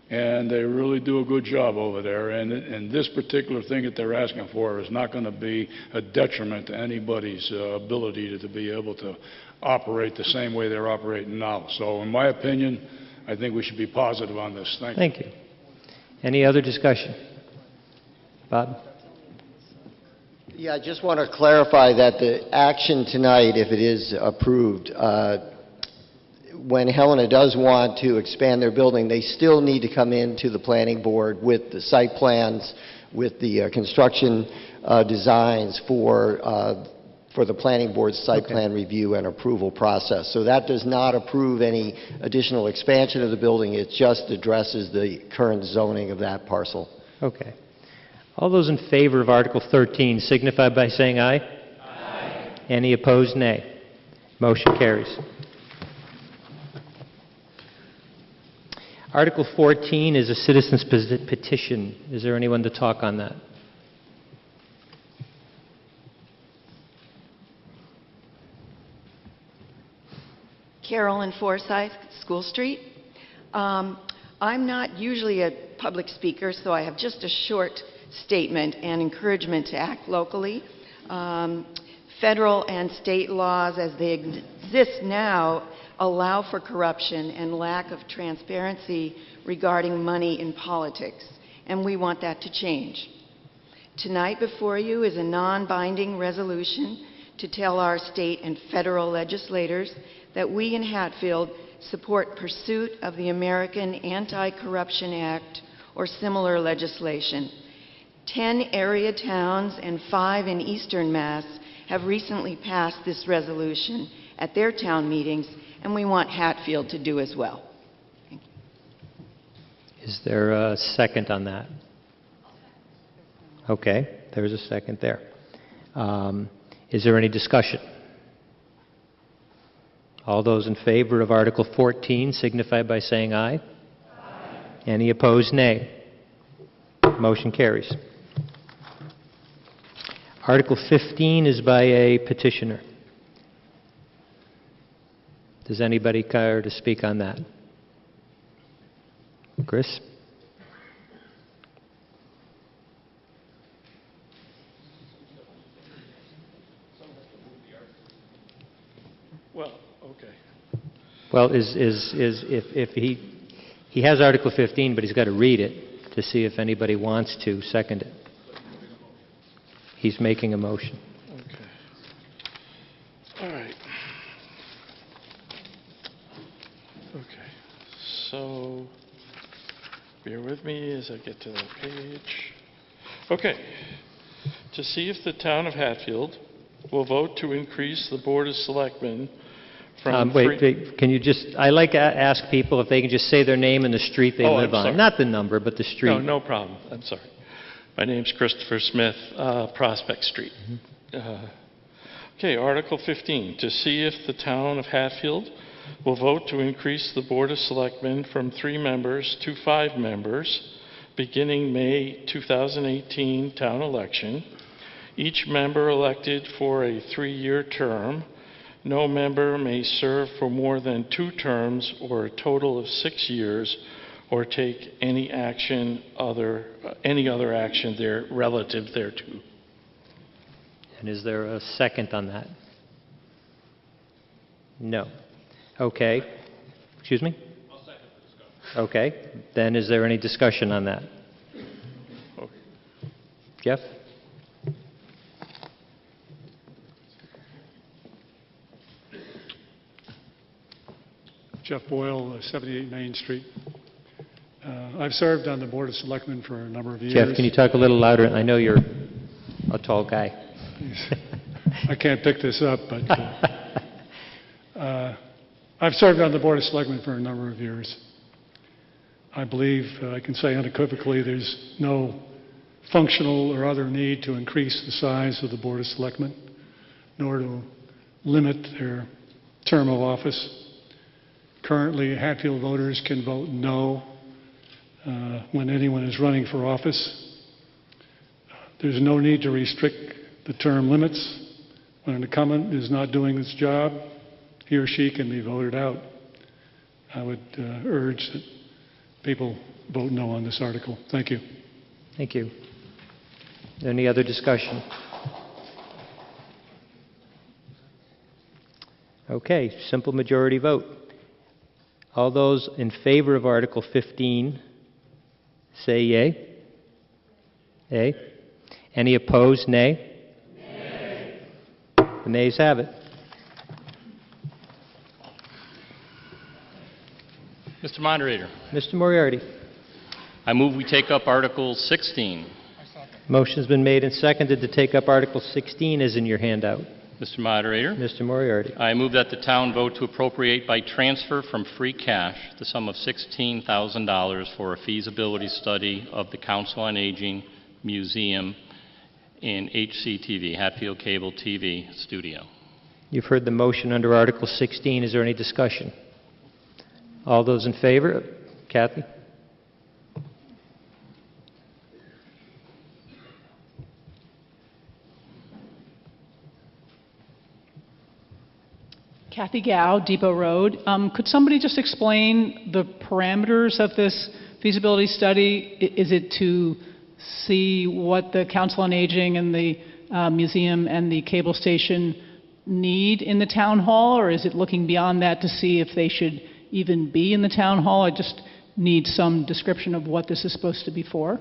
and they really do a good job over there. And this particular thing that they're asking for is not going to be a detriment to anybody's ability to be able to operate the same way they're operating now. So in my opinion, I think we should be positive on this. Thank you. Thank you. Any other discussion? Bob? Yeah, I just want to clarify that the action tonight, if it is approved, when Helena does want to expand their building, they still need to come into the planning board with the site plans, with the construction designs for the planning board's site plan review and approval process. So that does not approve any additional expansion of the building. It just addresses the current zoning of that parcel. Okay. All those in favor of Article 13 signify by saying aye. Aye. Any opposed, nay. Motion carries. Article 14 is a citizen's petition. Is there anyone to talk on that? Carolyn Forsyth, School Street. I'm not usually a public speaker, so I have just a short statement and encouragement to act locally. Federal and state laws as they exist now allow for corruption and lack of transparency regarding money in politics, and we want that to change. Tonight before you is a non-binding resolution to tell our state and federal legislators that we in Hatfield support pursuit of the American Anti-Corruption Act or similar legislation. 10 area towns and 5 in Eastern Mass have recently passed this resolution at their town meetings, and we want Hatfield to do as well. Thank you. Is there a second on that? Okay, there's a second there. Is there any discussion? All those in favor of Article 14 signify by saying aye. Aye. Any opposed, nay. Motion carries. Article 15 is by a petitioner. Does anybody care to speak on that? Chris? Well, okay. Well, if he has Article 15, but he's got to read it to see if anybody wants to second it. He's making a motion. Okay. All right. Okay. So, bear with me as I get to that page. Okay. To see if the town of Hatfield will vote to increase the Board of Selectmen from wait, can you just, I like to ask people if they can just say their name and the street they live on. Not the number, but the street. No problem. I'm sorry. My name's Christopher Smith, Prospect Street. Okay, Article 15, to see if the town of Hatfield will vote to increase the Board of Selectmen from 3 members to 5 members, beginning May 2018 town election. Each member elected for a 3-year term. No member may serve for more than 2 terms or a total of 6 years, or take any other action there relative thereto. And is there a second on that? No. Okay. Excuse me? I'll second the discussion. Okay. Then is there any discussion on that? Okay. Jeff? Jeff Boyle, 78 Main Street. I've served on the Board of Selectmen for a number of years. Jeff, can you talk a little louder? I know you're a tall guy. I can't pick this up, but I've served on the Board of Selectmen for a number of years. I believe I can say unequivocally there's no functional or other need to increase the size of the Board of Selectmen, nor to limit their term of office. Currently, Hatfield voters can vote no when anyone is running for office. There's no need to restrict the term limits. When an incumbent is not doing his job, he or she can be voted out. I would urge that people vote no on this article. Thank you. Thank you. Any other discussion? Okay, simple majority vote. All those in favor of Article 15, say yea. Yea. Any opposed, nay? Nay. The nays have it. Mr. Moderator, Mr. Moriarty. I move we take up Article 16. Motion's been made and seconded to take up Article 16 as in your handout. Mr. Moderator, Mr. Moriarty. I move that the town vote to appropriate by transfer from free cash the sum of $16,000 for a feasibility study of the Council on Aging Museum and HCTV, Hatfield Cable TV Studio. You've heard the motion under Article 16. Is there any discussion? All those in favor? Kathy? Kathy Gow, Depot Road. Could somebody just explain the parameters of this feasibility study? Is it to see what the Council on Aging and the museum and the cable station need in the town hall, or is it looking beyond that to see if they should even be in the town hall? I just need some description of what this is supposed to be for.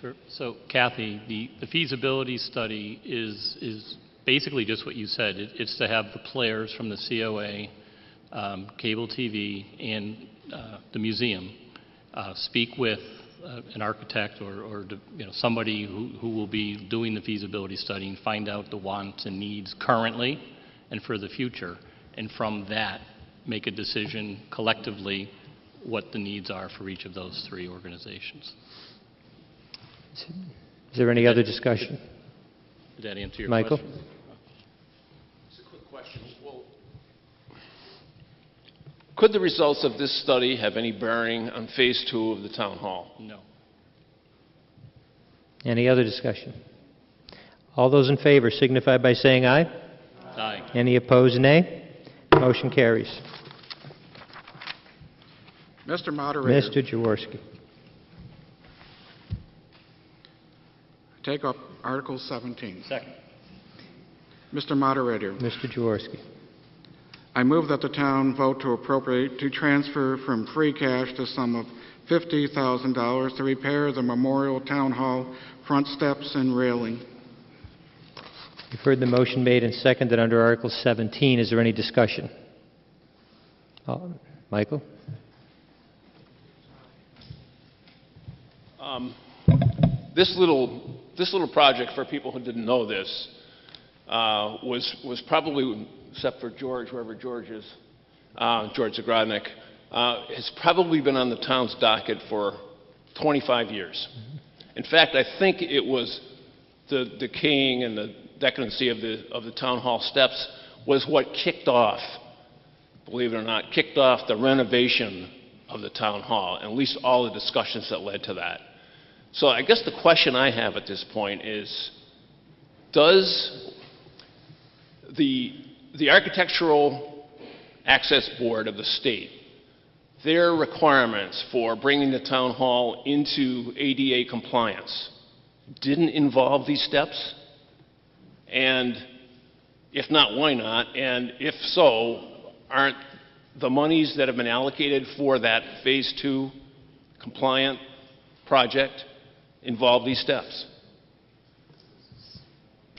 Sure. So, Kathy, the feasibility study is basically just what you said. It's to have the players from the COA, cable TV, and the museum speak with an architect or somebody who will be doing the feasibility study and find out the wants and needs currently and for the future, and from that make a decision collectively what the needs are for each of those three organizations. Is there any other discussion? Did that answer your Michael? question? It's a quick question. Well, could the results of this study have any bearing on Phase 2 of the town hall? No. Any other discussion? All those in favor signify by saying aye. Aye. Any opposed, nay. Motion carries. Mr. Moderator. Mr. Jaworski. Take up Article 17. Second. Mr. Moderator. Mr. Jaworski. I move that the town vote to appropriate to transfer from free cash the sum of $50,000 to repair the Memorial Town Hall front steps and railing. You've heard the motion made and seconded under Article 17. Is there any discussion? Michael? This little project, for people who didn't know this, was probably, except for George, wherever George is, George Zagrodnik, has probably been on the town's docket for 25 years. In fact, I think it was the decaying and the decadency of the town hall steps was what kicked off, believe it or not, kicked off the renovation of the town hall, and at least all the discussions that led to that. So I guess the question I have at this point is, does the Architectural Access Board of the state, their requirements for bringing the town hall into ADA compliance didn't involve these steps? And if not, why not? And if so, aren't the monies that have been allocated for that Phase 2 compliant project involve these steps?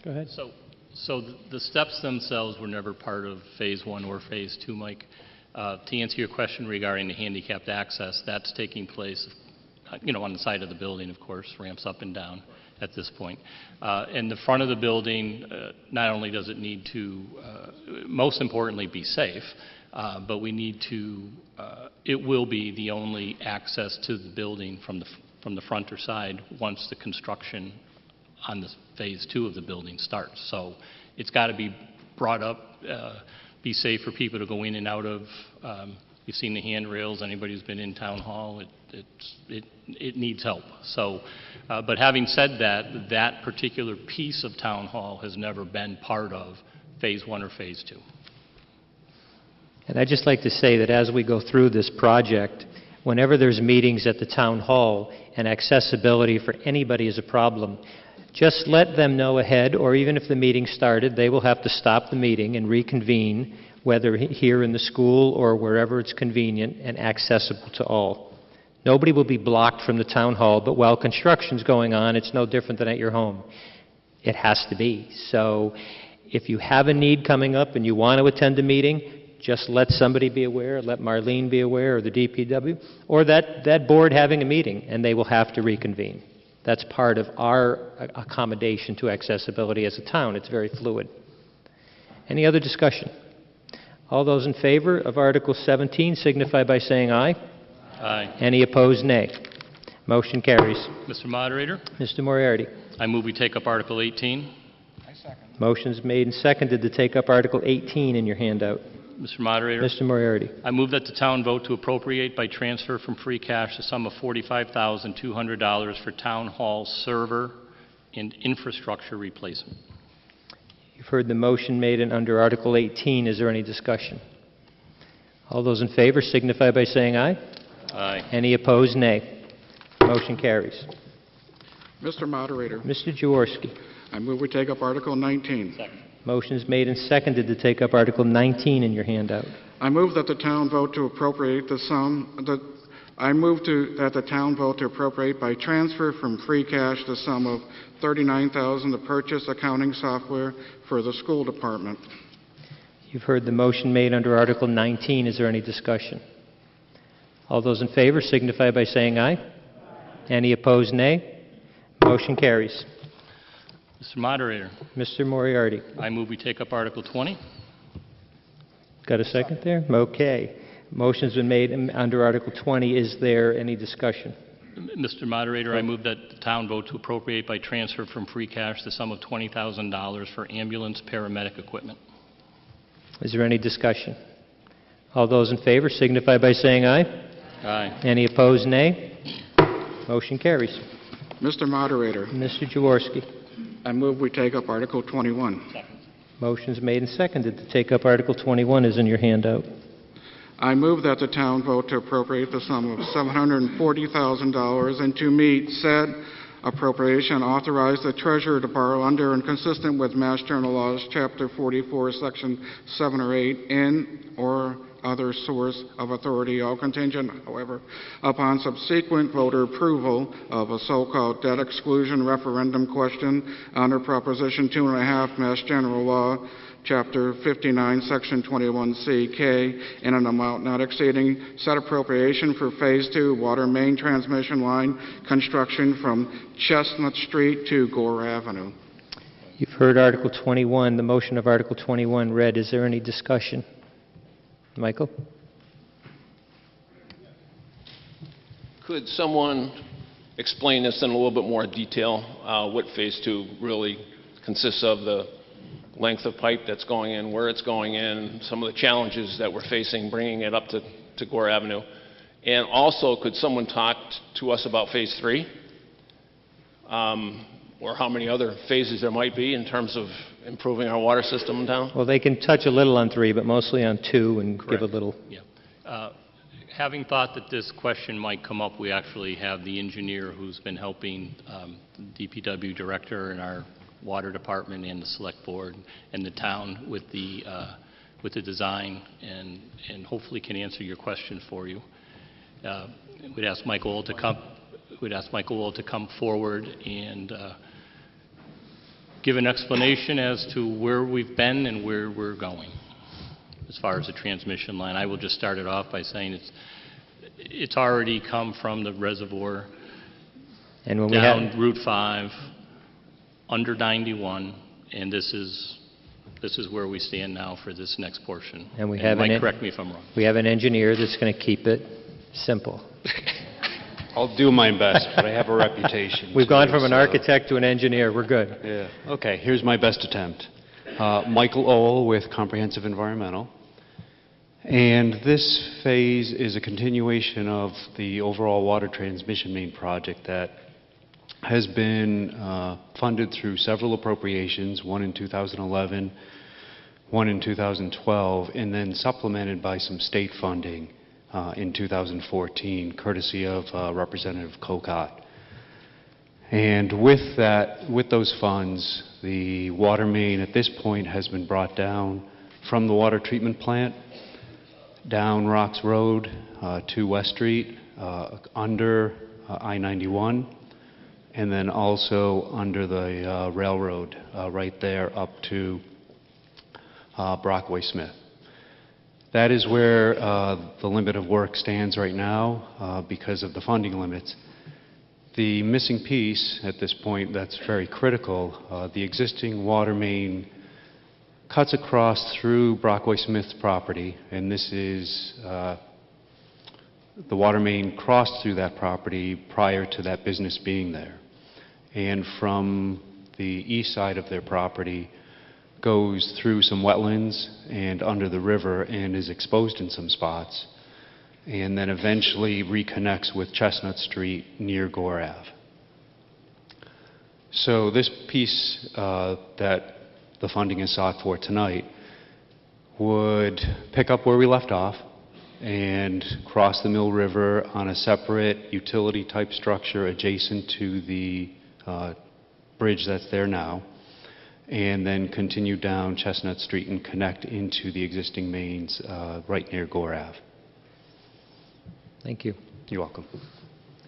Go ahead. So the steps themselves were never part of Phase 1 or Phase 2, Mike. To answer your question regarding the handicapped access, that's taking place, on the side of the building, of course, ramps up and down at this point. And the front of the building, not only does it need to, most importantly, be safe, but we need to, it will be the only access to the building from the front or side once the construction on the Phase 2 of the building starts. So it's got to be brought up, be safe for people to go in and out of. You've seen the handrails. Anybody who's been in Town Hall, it needs help. So, but having said that, that particular piece of Town Hall has never been part of Phase 1 or Phase 2. And I'd just like to say that as we go through this project, whenever there's meetings at the town hall and accessibility for anybody is a problem, just let them know ahead, or even if the meeting started, they will have to stop the meeting and reconvene, whether here in the school or wherever it's convenient and accessible to all. Nobody will be blocked from the town hall, but while construction's going on, it's no different than at your home. It has to be. So if you have a need coming up and you want to attend a meeting, just let somebody be aware, let Marlene be aware, or the DPW, or that board having a meeting, and they will have to reconvene. That's part of our accommodation to accessibility as a town. It's very fluid. Any other discussion? All those in favor of Article 17 signify by saying aye. Aye. Any opposed, nay. Motion carries. Mr. Moderator, Mr. Moriarty. I move we take up Article 18. Motion's made and seconded to take up Article 18 in your handout. Mr. Moderator, Mr. Moriarty. I move that the town vote to appropriate by transfer from free cash the sum of $45,200 for town hall server and infrastructure replacement. You've heard the motion made and under Article 18. Is there any discussion? All those in favor signify by saying aye. Aye. Any opposed, nay. Motion carries. Mr. Moderator, Mr. Jaworski. I move we take up Article 19. Second. Motion's made and seconded to take up Article 19 in your handout. I move that the town vote to appropriate the sum, that the town vote to appropriate by transfer from free cash the sum of $39,000 to purchase accounting software for the school department. You've heard the motion made under Article 19. Is there any discussion? All those in favor signify by saying aye. Any opposed, nay. Motion carries. Mr. Moderator, Mr. Moriarty. I move we take up Article 20. Got a second there? Okay. Motion's been made under Article 20. Is there any discussion? Mr. Moderator, I move that the town vote to appropriate by transfer from free cash the sum of $20,000 for ambulance paramedic equipment. Is there any discussion? All those in favor signify by saying aye. Aye. Any opposed, nay. Motion carries. Mr. Moderator, Mr. Jaworski. I move we take up Article 21. Second. Motion's made and seconded to take up Article 21 is in your handout. I move that the town vote to appropriate the sum of $740,000 and to meet said appropriation authorize the treasurer to borrow under and consistent with Mass General Laws, Chapter 44, Section 7 or 8, in or other source of authority, all contingent, however, upon subsequent voter approval of a so-called debt exclusion referendum question under Proposition 2.5 Mass General Law, Chapter 59, Section 21C(k), in an amount not exceeding said appropriation for Phase 2 water main transmission line construction from Chestnut Street to Gore Avenue. You've heard Article 21, the motion of Article 21 read. Is there any discussion? Michael? Could someone explain this in a little bit more detail, what Phase 2 really consists of, the length of pipe that's going in, where it's going in, some of the challenges that we're facing bringing it up to Gore Avenue? And also, could someone talk to us about Phase 3? Or how many other phases there might be in terms of improving our water system in town? Well, they can touch a little on 3, but mostly on 2 and Correct. give a little. Yeah. Having thought that this question might come up, we actually have the engineer who's been helping the DPW director and our water department and the select board and the town with the design, and hopefully can answer your question for you. We'd ask Michael Ohl to come. We'd ask Michael Ohl to come forward and give an explanation as to where we've been and where we're going as far as the transmission line. I will just start it off by saying it's already come from the reservoir and when down Route 5, under 91, and this is where we stand now for this next portion. And we have Mike, correct me if I'm wrong. We have an engineer that's going to keep it simple. I'll do my best, but I have a reputation. We've gone from an architect to an engineer. We're good. Yeah. Okay, here's my best attempt. Michael Ohl with Comprehensive Environmental. And this phase is a continuation of the overall water transmission main project that has been funded through several appropriations, one in 2011, one in 2012, and then supplemented by some state funding in 2014, courtesy of Representative Kokot. And with those funds, the water main at this point has been brought down from the water treatment plant, down Rocks Road to West Street, under I-91, and then also under the railroad right there up to Brockway Smith. That is where the limit of work stands right now because of the funding limits. The missing piece at this point that's very critical, the existing water main cuts across through Brockway Smith's property, and this is the water main crossed through that property prior to that business being there. And from the east side of their property goes through some wetlands and under the river and is exposed in some spots, and then eventually reconnects with Chestnut Street near Gore Ave. So this piece that the funding is sought for tonight would pick up where we left off and cross the Mill River on a separate utility type structure adjacent to the bridge that's there now, and then continue down Chestnut Street and connect into the existing mains right near Gore Ave. Thank you. You're welcome.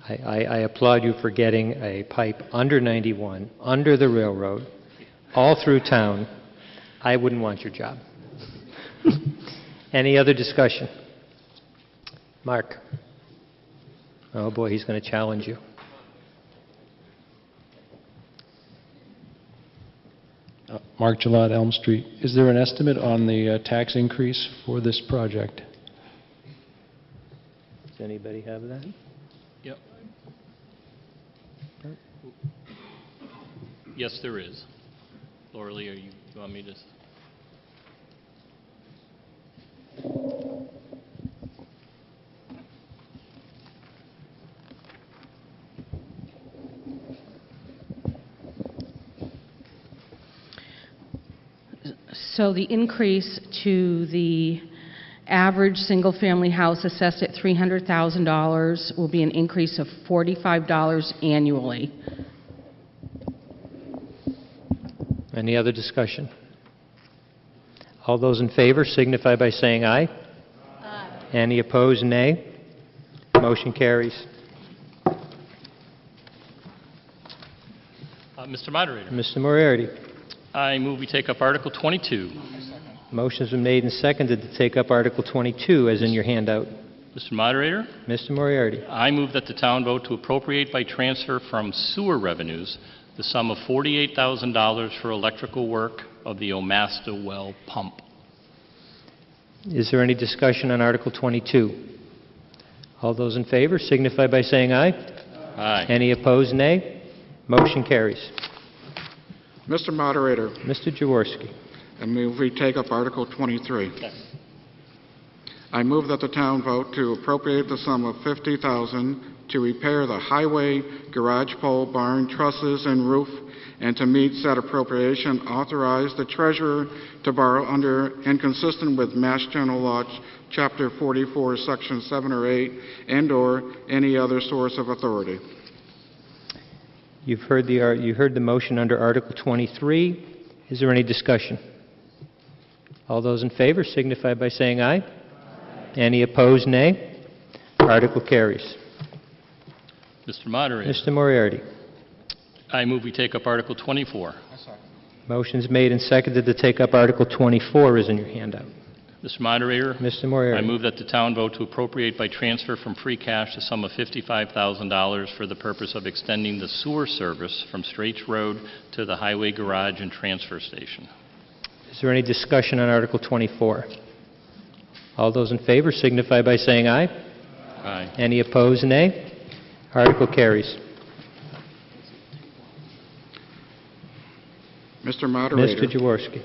I applaud you for getting a pipe under 91, under the railroad, all through town. I wouldn't want your job. Any other discussion? Mark. Oh boy, he's going to challenge you. Mark Gillette, Elm Street. Is there an estimate on the tax increase for this project? Does anybody have that? Yep. Yes, there is. Laura Lee, you want me to? So the increase to the average single-family house assessed at $300,000 will be an increase of $45 annually. Any other discussion? All those in favor signify by saying aye. Aye. Any opposed, nay. Motion carries. Mr. Moderator. Mr. Moriarty. I move we take up Article 22. Motion's been made and seconded to take up Article 22 as in your handout. Mr. Moderator. Mr. Moriarty. I move that the town vote to appropriate by transfer from sewer revenues the sum of $48,000 for electrical work of the Omasta well pump. Is there any discussion on Article 22? All those in favor signify by saying aye. Aye. Any opposed, nay. Motion carries. Mr. Moderator, Mr. Jaworski. I move we take up Article 23. I move that the town vote to appropriate the sum of $50,000 to repair the highway, garage pole, barn, trusses, and roof, and to meet said appropriation, authorize the treasurer to borrow under and consistent with Mass General Law, Chapter 44, Section 7 or 8, and/or any other source of authority. You heard the motion under Article 23. Is there any discussion? All those in favor signify by saying aye. Aye. Any opposed, nay. Article carries. Mr. Moderator. Mr. Moriarty. I move we take up Article 24. Motion's made and seconded to take up Article 24 is in your handout. Mr. Moderator. Mr. Moriarty. I move that the town vote to appropriate by transfer from free cash the sum of $55,000 for the purpose of extending the sewer service from Straits Road to the highway garage and transfer station. Is there any discussion on Article 24? All those in favor signify by saying aye. Aye. Any opposed, nay. Article carries. Mr. Moderator. Mr. Jaworski.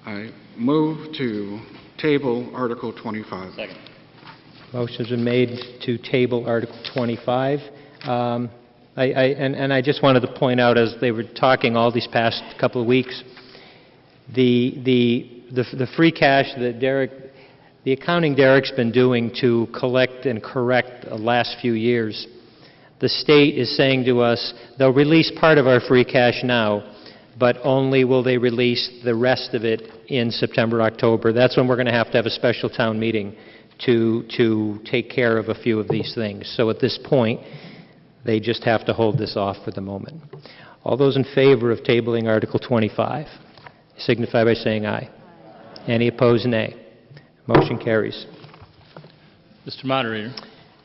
I move to table Article 25. Second. Motion's been made to table Article 25. I just wanted to point out, as they were talking all these past couple of weeks, the free cash that Derek the accounting Derek's been doing to collect and correct the last few years, the state is saying to us they'll release part of our free cash now, but only will they release the rest of it in September, October. That's when we're going to have a special town meeting to take care of a few of these things. So at this point, they just have to hold this off for the moment. All those in favor of tabling Article 25 signify by saying aye. Any opposed, nay. Motion carries. Mr. Moderator,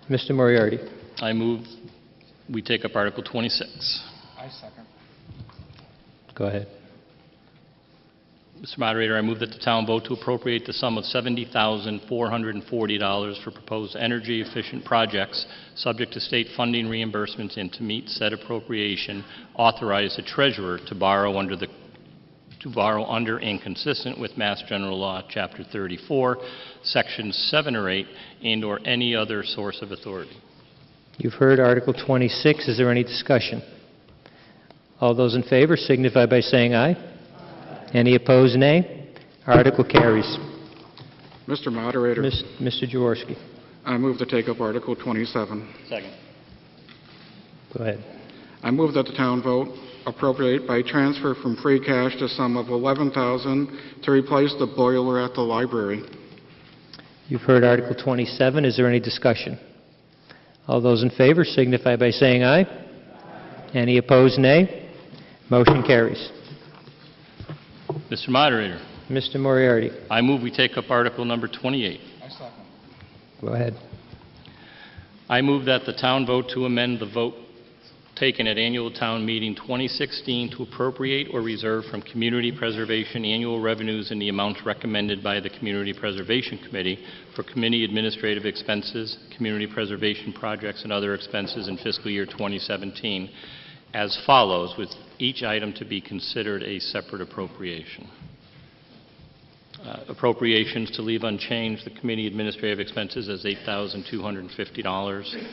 Mr. Moriarty. I move we take up Article 26. I second. Go ahead. Mr. Moderator, I move that the town vote to appropriate the sum of $70,440 for proposed energy-efficient projects, subject to state funding reimbursements, and to meet said appropriation, authorize the treasurer to borrow under and consistent with Mass General Law, Chapter 34, Sections 7 or 8, and/or any other source of authority. You've heard Article 26. Is there any discussion? All those in favor signify by saying aye. Any opposed, nay. Article carries. Mr. Moderator, Mr. Jaworski. I move to take up Article 27. Second. Go ahead. I move that the town vote appropriate by transfer from free cash the sum of $11,000 to replace the boiler at the library. You've heard Article 27. Is there any discussion? All those in favor signify by saying aye. Any opposed, nay. Motion carries. Mr. Moderator. Mr. Moriarty. I move we take up Article number 28. I second. Go ahead. I move that the town vote to amend the vote taken at annual town meeting 2016 to appropriate or reserve from Community Preservation annual revenues in the amounts recommended by the Community Preservation Committee for committee administrative expenses, community preservation projects, and other expenses in fiscal year 2017 as follows, with each item to be considered a separate appropriation. Appropriations to leave unchanged the committee administrative expenses as $8,250.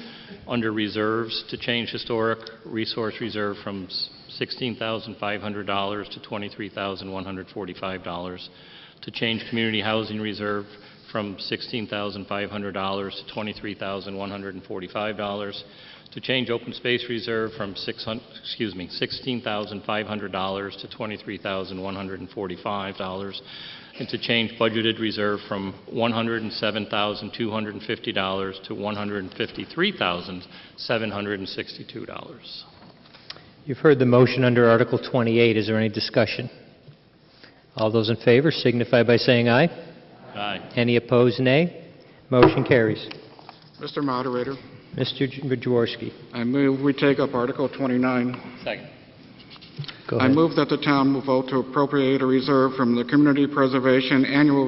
Under reserves, to change historic resource reserve from $16,500 to $23,145. To change community housing reserve from $16,500 to $23,145. To change open space reserve from $16,500 to $23,145. And to change budgeted reserve from $107,250 to $153,762. You've heard the motion under Article 28. Is there any discussion? All those in favor signify by saying aye. Aye. Any opposed, nay. Motion carries. Mr. Moderator, Mr. Jaworski. I move we take up Article 29. Second. Go I ahead. move that the town will vote to appropriate a reserve from the Community Preservation annual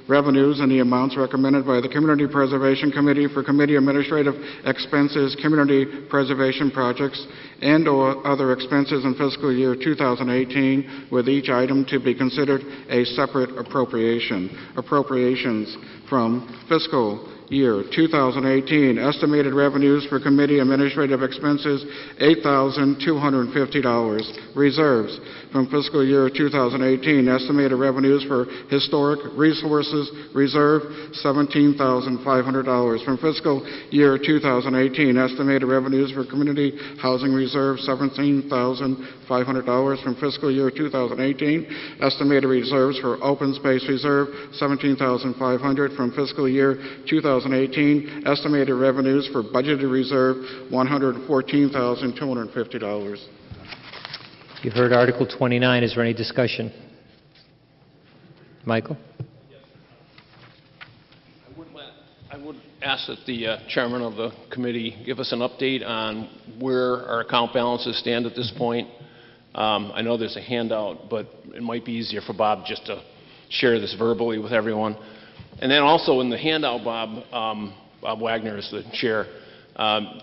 revenues in the amounts recommended by the Community Preservation Committee for committee administrative expenses, community preservation projects, and/or other expenses in fiscal year 2018, with each item to be considered a separate appropriation. Appropriations from fiscal year 2018, estimated revenues for committee administrative expenses, $8,250. Reserves from fiscal year 2018, estimated revenues for historic resources reserve, $17,500. From fiscal year 2018, estimated revenues for community housing reserve, $17,500. From fiscal year 2018, estimated reserves for open space reserve, $17,500. From fiscal year 2018, estimated revenues for budgeted reserve, $114,250. You've heard Article 29. Is there any discussion? Michael? I would ask that the chairman of the committee give us an update on where our account balances stand at this point. I know there's a handout, but it might be easier for Bob just to share this verbally with everyone. And then also in the handout, Bob Wagner is the chair.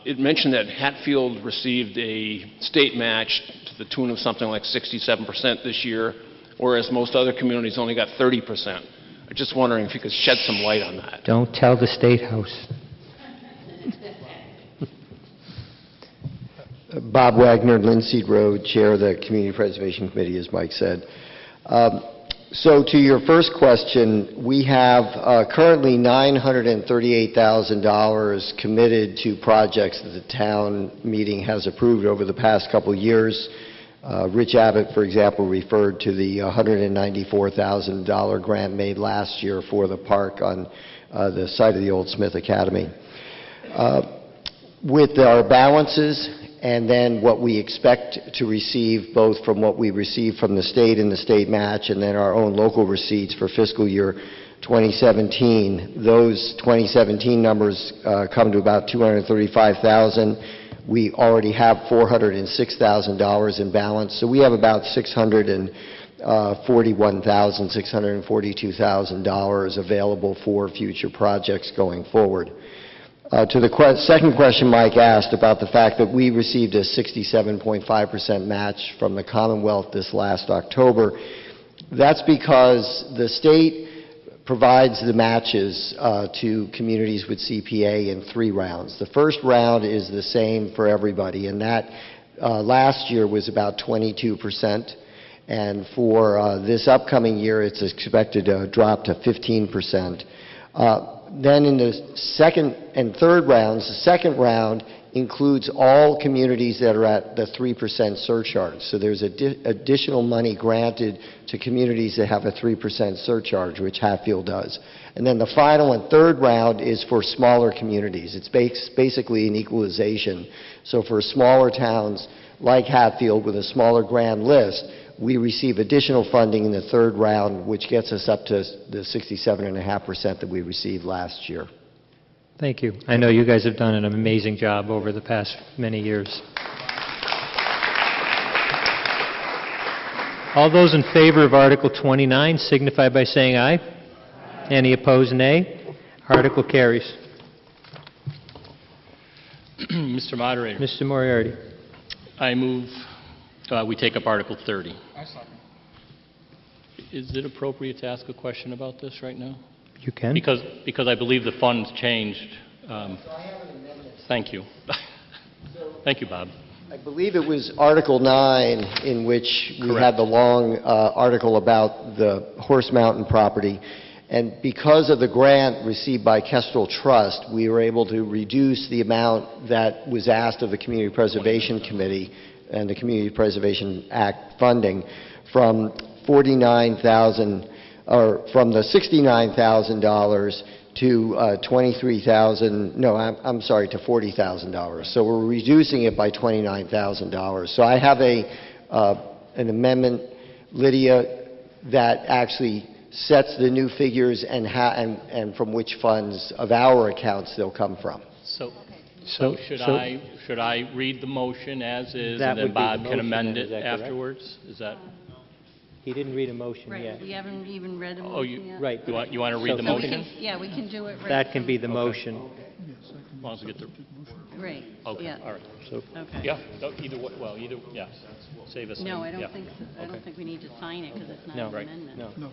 It mentioned that Hatfield received a state match to the tune of something like 67% this year, whereas most other communities only got 30%. I'm just wondering if you could shed some light on that. Don't tell the State House. Bob Wagner, Linseed Road, Chair of the Community Preservation Committee, as Mike said. So to your first question, we have currently $938,000 committed to projects that the town meeting has approved over the past couple of years. Rich Abbott, for example, referred to the $194,000 grant made last year for the park on the site of the old Smith Academy. With our balances and then what we expect to receive, both from what we receive from the state and the state match, and then our own local receipts for fiscal year 2017, those 2017 numbers come to about $235,000. We already have $406,000 in balance, so we have about $642,000 available for future projects going forward. To the second question Mike asked about the fact that we received a 67.5% match from the Commonwealth this last October, that's because the state provides the matches to communities with CPA in 3 rounds. The first round is the same for everybody, and that last year was about 22%, and for this upcoming year it's expected to drop to 15%. Then in the second and third rounds, the second round includes all communities that are at the 3% surcharge. So there's additional money granted to communities that have a 3% surcharge, which Hatfield does. And then the final and third round is for smaller communities. It's basically an equalization. So for smaller towns like Hatfield with a smaller grand list, we receive additional funding in the third round, which gets us up to the 67.5% that we received last year. Thank you. I know you guys have done an amazing job over the past many years. All those in favor of Article 29 signify by saying aye. Any opposed, nay. Article carries. Mr. Moderator. Mr. Moriarty. I move we take up Article 30. Is it appropriate to ask a question about this right now? You can. Because I believe the funds changed. Thank you. Thank you, Bob. I believe it was Article 9 in which we had the long article about the Horse Mountain property. And because of the grant received by Kestrel Trust, we were able to reduce the amount that was asked of the Community Preservation Committee and the Community Preservation Act funding from $49,000 or from the $69,000 to $23,000. No, I'm sorry, to $40,000. So we're reducing it by $29,000. So I have an amendment, Lydia, that actually sets the new figures and from which funds of our accounts they'll come from. So should I read the motion as is, and then Bob can amend it afterwards? Is that? He didn't read a motion right. yet. We haven't even read a motion yet. Right. You want to read the motion? We can do it right. That can be the motion. As long as we get the... Right. Okay, yeah. all right. So, okay. Yeah, either way, well, either, yeah, save us. No, I don't think so. I don't think we need to sign it because it's not an amendment. No.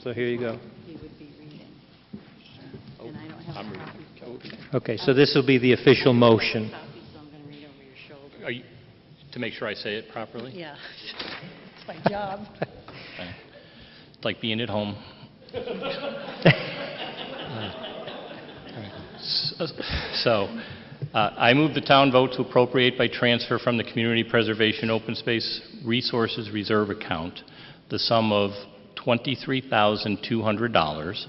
So here you go. He would be reading. And I don't have a copy. Okay, so this will be the official motion. So I'm going to read over your shoulder. Are you, to make sure I say it properly? Yeah. It's my job. It's like being at home. So, I move the town vote to appropriate by transfer from the Community Preservation Open Space Resources Reserve account the sum of $23,200,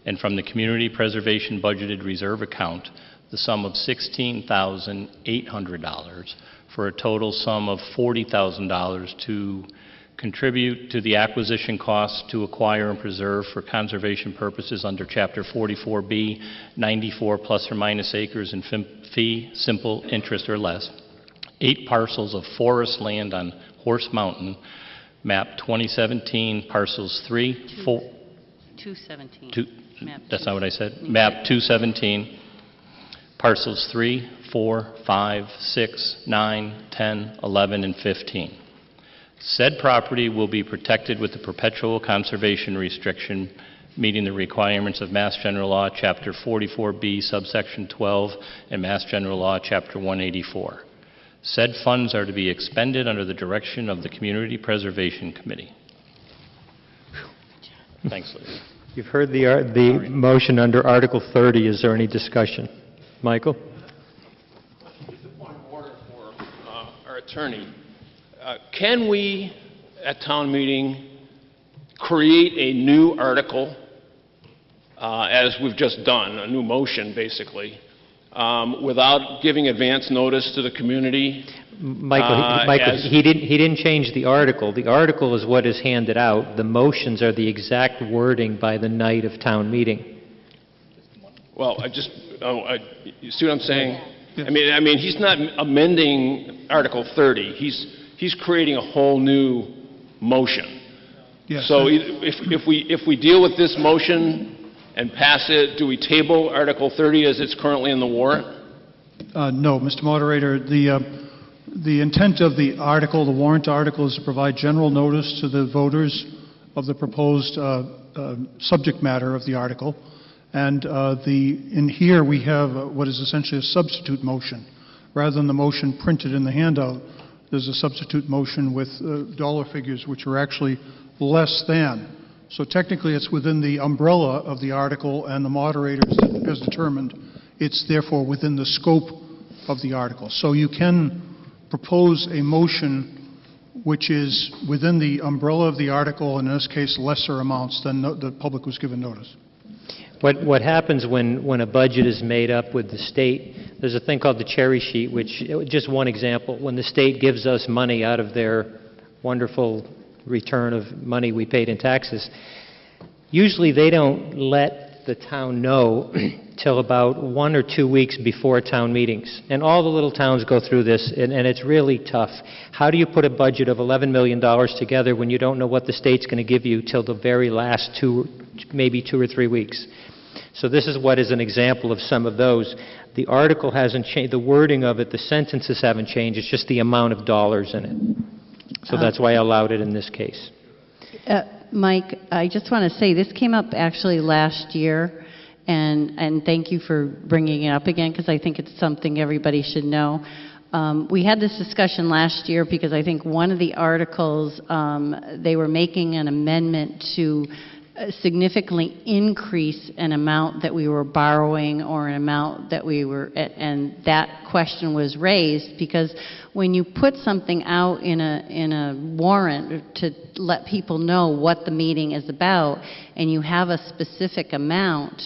and from the Community Preservation Budgeted Reserve account the sum of $16,800, for a total sum of $40,000 to contribute to the acquisition costs to acquire and preserve for conservation purposes under Chapter 44B, 94 plus or minus acres in fee, simple interest or less, 8 parcels of forest land on Horse Mountain, map 2017, parcels 3, 4... 217. That's not what I said. Map 217, parcels 3, 4, 5, 6, 9, 10, 11, and 15. Said property will be protected with the perpetual conservation restriction, meeting the requirements of Mass General Law, Chapter 44B, subsection 12, and Mass General Law, Chapter 184. Said funds are to be expended under the direction of the Community Preservation Committee. Thanks, Lee. You've heard the motion under Article 30. Is there any discussion? Michael? Just a point of order for our attorney. Can we, at town meeting, create a new article, as we've just done, a new motion, basically, without giving advance notice to the community? Michael, he didn't change the article. The article is what is handed out. The motions are the exact wording by the night of town meeting. Well, you see what I'm saying? I mean, he's not amending Article 30. He's creating a whole new motion. Yes. So if we deal with this motion and pass it, do we table Article 30 as it's currently in the warrant? No, Mr. Moderator, the intent of the article, the warrant article, is to provide general notice to the voters of the proposed subject matter of the article. And in here we have what is essentially a substitute motion. Rather than the motion printed in the handout, there's a substitute motion with dollar figures which are actually less than. So technically it's within the umbrella of the article, and the moderator has determined it's therefore within the scope of the article. So you can propose a motion which is within the umbrella of the article, and in this case lesser amounts than the public was given notice. What happens when a budget is made up with the state, there's a thing called the cherry sheet, which, just one example, when the state gives us money out of their wonderful return of money we paid in taxes, usually they don't let the town know till about 1 or 2 weeks before town meetings. And all the little towns go through this, and it's really tough. How do you put a budget of $11 million together when you don't know what the state's going to give you till the very last maybe 2 or 3 weeks? So this is what is an example of some of those. The article hasn't changed, the wording of it, the sentences haven't changed, it's just the amount of dollars in it. So that's why I allowed it in this case. Mike, I just want to say, this came up actually last year, and thank you for bringing it up again, because I think it's something everybody should know. We had this discussion last year because I think one of the articles, they were making an amendment to significantly increase an amount that we were borrowing or an amount that we were, and that question was raised because when you put something out in a warrant to let people know what the meeting is about and you have a specific amount,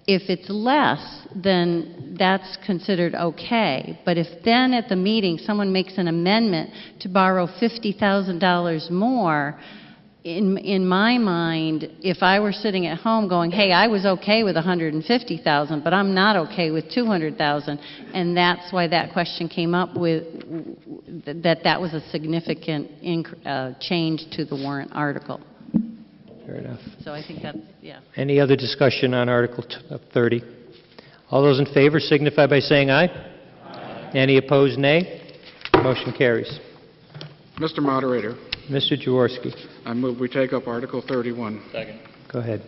if it's less, then that's considered okay. But if then at the meeting someone makes an amendment to borrow $50,000 more, in my mind, if I were sitting at home going, hey, I was okay with $150,000, but I'm not okay with $200,000, and that's why that question came up with that was a significant change to the warrant article. Fair enough. So I think that's, yeah. Any other discussion on Article 30? All those in favor signify by saying aye. Aye. Any opposed, nay. Motion carries. Mr. Moderator, Mr. Jaworski. I move we take up Article 31. Second. Go ahead.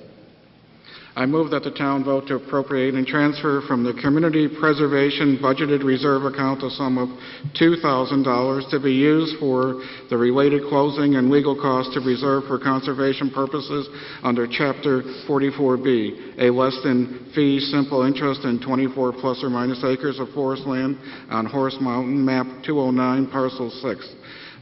I move that the town vote to appropriate and transfer from the Community Preservation Budgeted Reserve Account a sum of $2,000 to be used for the related closing and legal costs to reserve for conservation purposes under Chapter 44B, a less than fee simple interest in 24 plus or minus acres of forest land on Horse Mountain, map 209, parcel 6.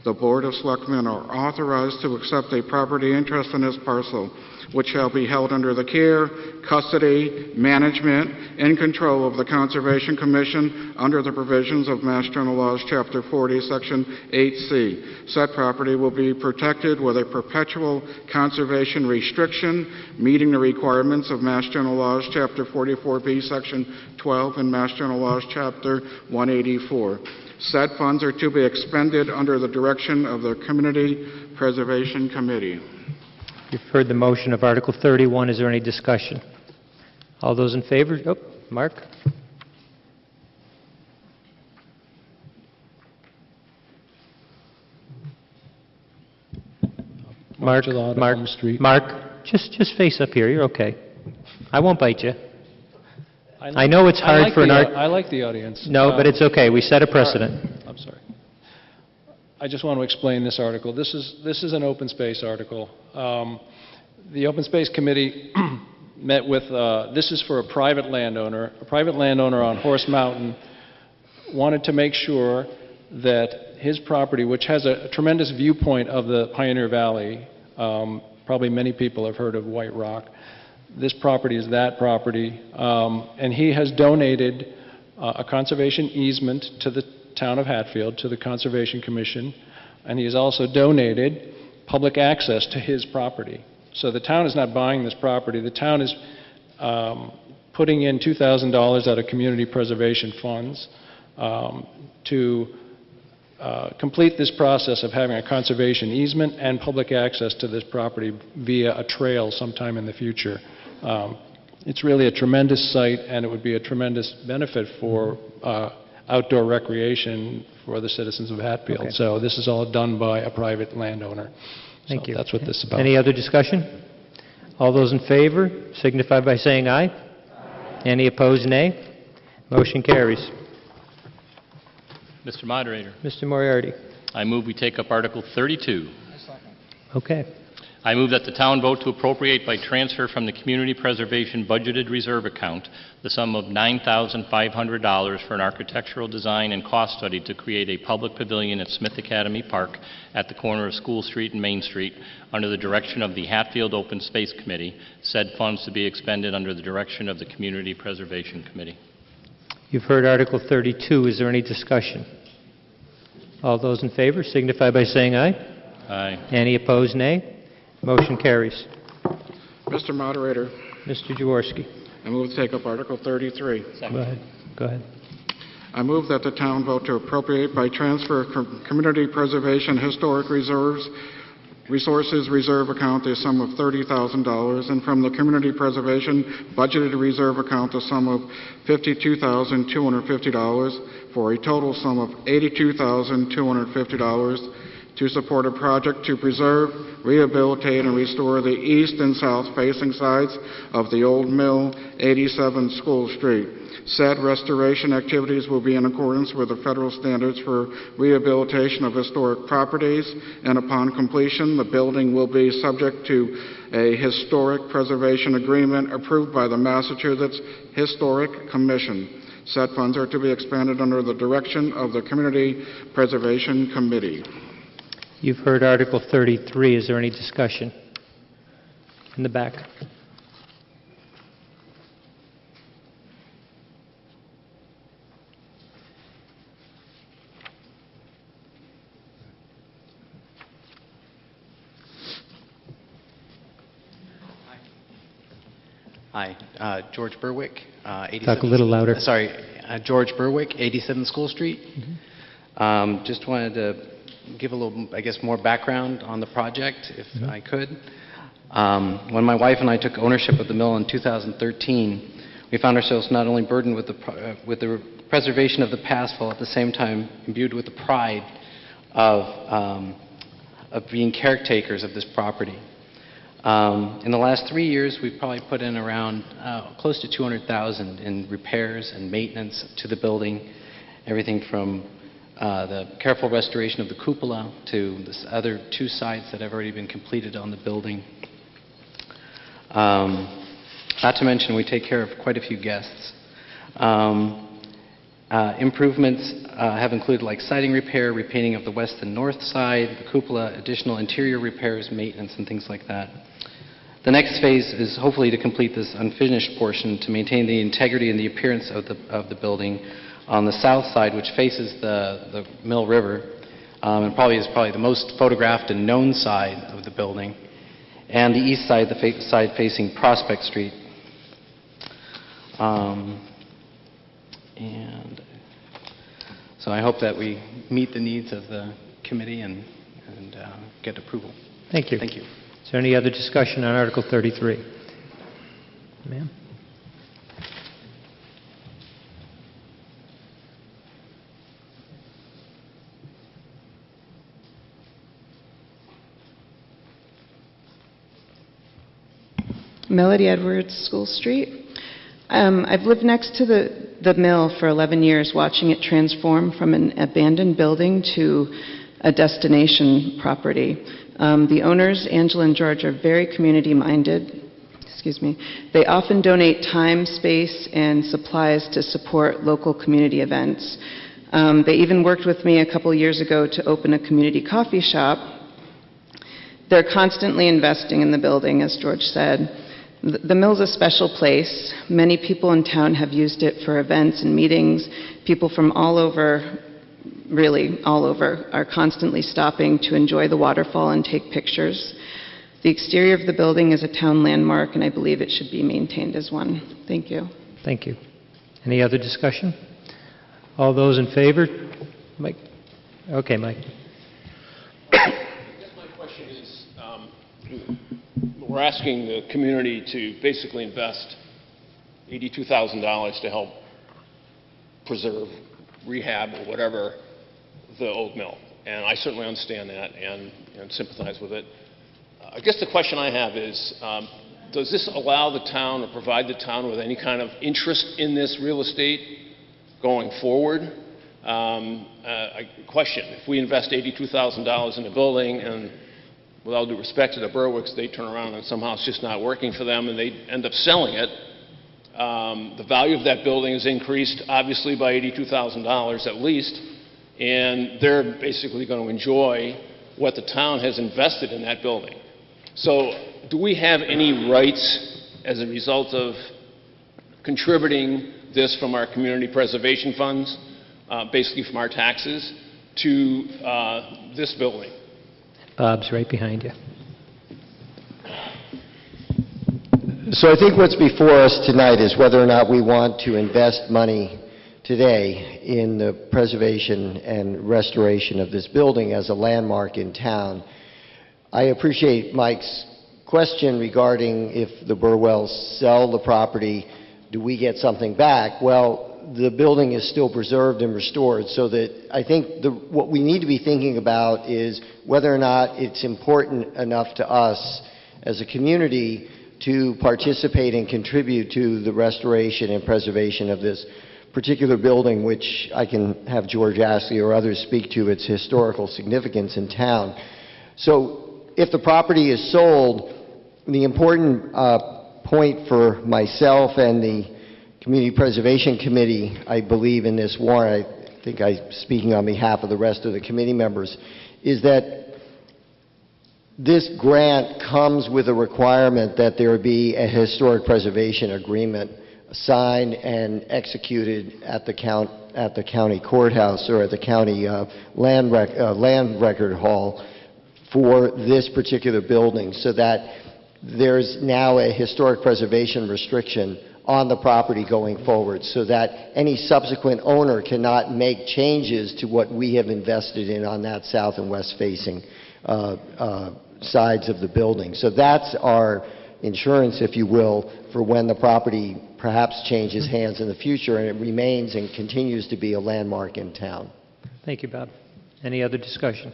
The Board of Selectmen are authorized to accept a property interest in this parcel, which shall be held under the care, custody, management, and control of the Conservation Commission under the provisions of Mass General Laws, Chapter 40, Section 8C. Said property will be protected with a perpetual conservation restriction, meeting the requirements of Mass General Laws, Chapter 44B, Section 12, and Mass General Laws, Chapter 184. Said funds are to be expended under the direction of the Community Preservation Committee. You've heard the motion of Article 31. Is there any discussion? All those in favor? Oh, Mark? Mark, just face up here. You're okay. I won't bite you. I know it's hard for an I like the audience. No, but it's okay. We set a precedent. Right. I'm sorry. I just want to explain this article. This is an open space article. The Open Space Committee met with, this is for a private landowner. A private landowner on Horse Mountain wanted to make sure that his property, which has a tremendous viewpoint of the Pioneer Valley, probably many people have heard of White Rock. This property is that property, and he has donated a conservation easement to the town of Hatfield, to the Conservation Commission, and he has also donated public access to his property. So the town is not buying this property. The town is putting in $2,000 out of community preservation funds to complete this process of having a conservation easement and public access to this property via a trail sometime in the future. It's really a tremendous site, and it would be a tremendous benefit for outdoor recreation for the citizens of Hatfield. Okay. So this is all done by a private landowner. Thank you. That's what this is about. Any other discussion? All those in favor signify by saying aye. Any opposed, nay. Motion carries. Mr. Moderator, Mr. Moriarty. I move we take up Article 32. Okay. I move that the town vote to appropriate by transfer from the Community Preservation Budgeted Reserve Account the sum of $9,500 for an architectural design and cost study to create a public pavilion at Smith Academy Park at the corner of School Street and Main Street under the direction of the Hatfield Open Space Committee, said funds to be expended under the direction of the Community Preservation Committee. You've heard Article 32. Is there any discussion? All those in favor signify by saying aye. Aye. Any opposed, nay. Motion carries. Mr. Moderator, Mr. Jaworski. I move to take up Article 33. Go ahead. Go ahead. I move that the town vote to appropriate by transfer from Community Preservation Historic Resources Reserve Account the sum of $30,000, and from the Community Preservation Budgeted Reserve Account the sum of $52,250 for a total sum of $82,250 to support a project to preserve, rehabilitate, and restore the east and south facing sides of the old mill, 87 School Street. Said restoration activities will be in accordance with the federal standards for rehabilitation of historic properties, and upon completion, the building will be subject to a historic preservation agreement approved by the Massachusetts Historic Commission. Said funds are to be expended under the direction of the Community Preservation Committee. You've heard Article 33. Is there any discussion? In the back. Hi, George Berwick, 87. Talk a little louder. Sorry, George Berwick, 87 School Street. Just wanted to give a little, I guess, more background on the project, if I could. When my wife and I took ownership of the mill in 2013, we found ourselves not only burdened with the preservation of the past, while at the same time imbued with the pride of being caretakers of this property. In the last 3 years, we've probably put in around close to $200,000 in repairs and maintenance to the building, everything from the careful restoration of the cupola to the other two sides that have already been completed on the building. Not to mention, we take care of quite a few guests. Improvements have included like siding repair, repainting of the west and north side, the cupola, additional interior repairs, maintenance, and things like that. The next phase is hopefully to complete this unfinished portion to maintain the integrity and the appearance of the building on the south side, which faces the Mill River, and is the most photographed and known side of the building, and the east side, the side facing Prospect Street. And so I hope that we meet the needs of the committee and get approval. Thank you. Thank you. Is there any other discussion on Article 33? Ma'am? Melody Edwards, School Street. I've lived next to the mill for 11 years, watching it transform from an abandoned building to a destination property. The owners, Angela and George, are very community-minded. They often donate time, space, and supplies to support local community events. They even worked with me a couple years ago to open a community coffee shop. They're constantly investing in the building, as George said. The mill's a special place. Many people in town have used it for events and meetings. People from all over, really all over, are constantly stopping to enjoy the waterfall and take pictures. The exterior of the building is a town landmark, and I believe it should be maintained as one. Thank you. Thank you. Any other discussion? All those in favor? Mike? Okay, Mike. My question is, we're asking the community to basically invest $82,000 to help preserve, rehab, or whatever, the old mill. And I certainly understand that and sympathize with it. I guess the question I have is, does this allow the town or provide the town with any kind of interest in this real estate going forward? Question, if we invest $82,000 in a building and with all due respect to the Berwicks, they turn around and somehow it's just not working for them and they end up selling it, the value of that building is increased obviously by $82,000 at least, and they're basically going to enjoy what the town has invested in that building. So do we have any rights as a result of contributing this from our community preservation funds, basically from our taxes, to this building? Bob's right behind you. So I think what's before us tonight is whether or not we want to invest money today in the preservation and restoration of this building as a landmark in town. I appreciate Mike's question regarding if the Burwells sell the property, do we get something back? Well, the building is still preserved and restored, so that I think what we need to be thinking about is whether or not it's important enough to us as a community to participate and contribute to the restoration and preservation of this particular building, which I can have George Astley or others speak to its historical significance in town. So if the property is sold, the important point for myself and the Community Preservation Committee, I believe in this warrant, I think I'm speaking on behalf of the rest of the committee members, is that this grant comes with a requirement that there be a historic preservation agreement signed and executed at the county courthouse or at the county land record hall for this particular building, so that there's now a historic preservation restriction on the property going forward, so that any subsequent owner cannot make changes to what we have invested in on that south and west facing sides of the building. So that's our insurance, if you will, for when the property perhaps changes hands in the future and it remains and continues to be a landmark in town. Thank you, Bob. Any other discussion?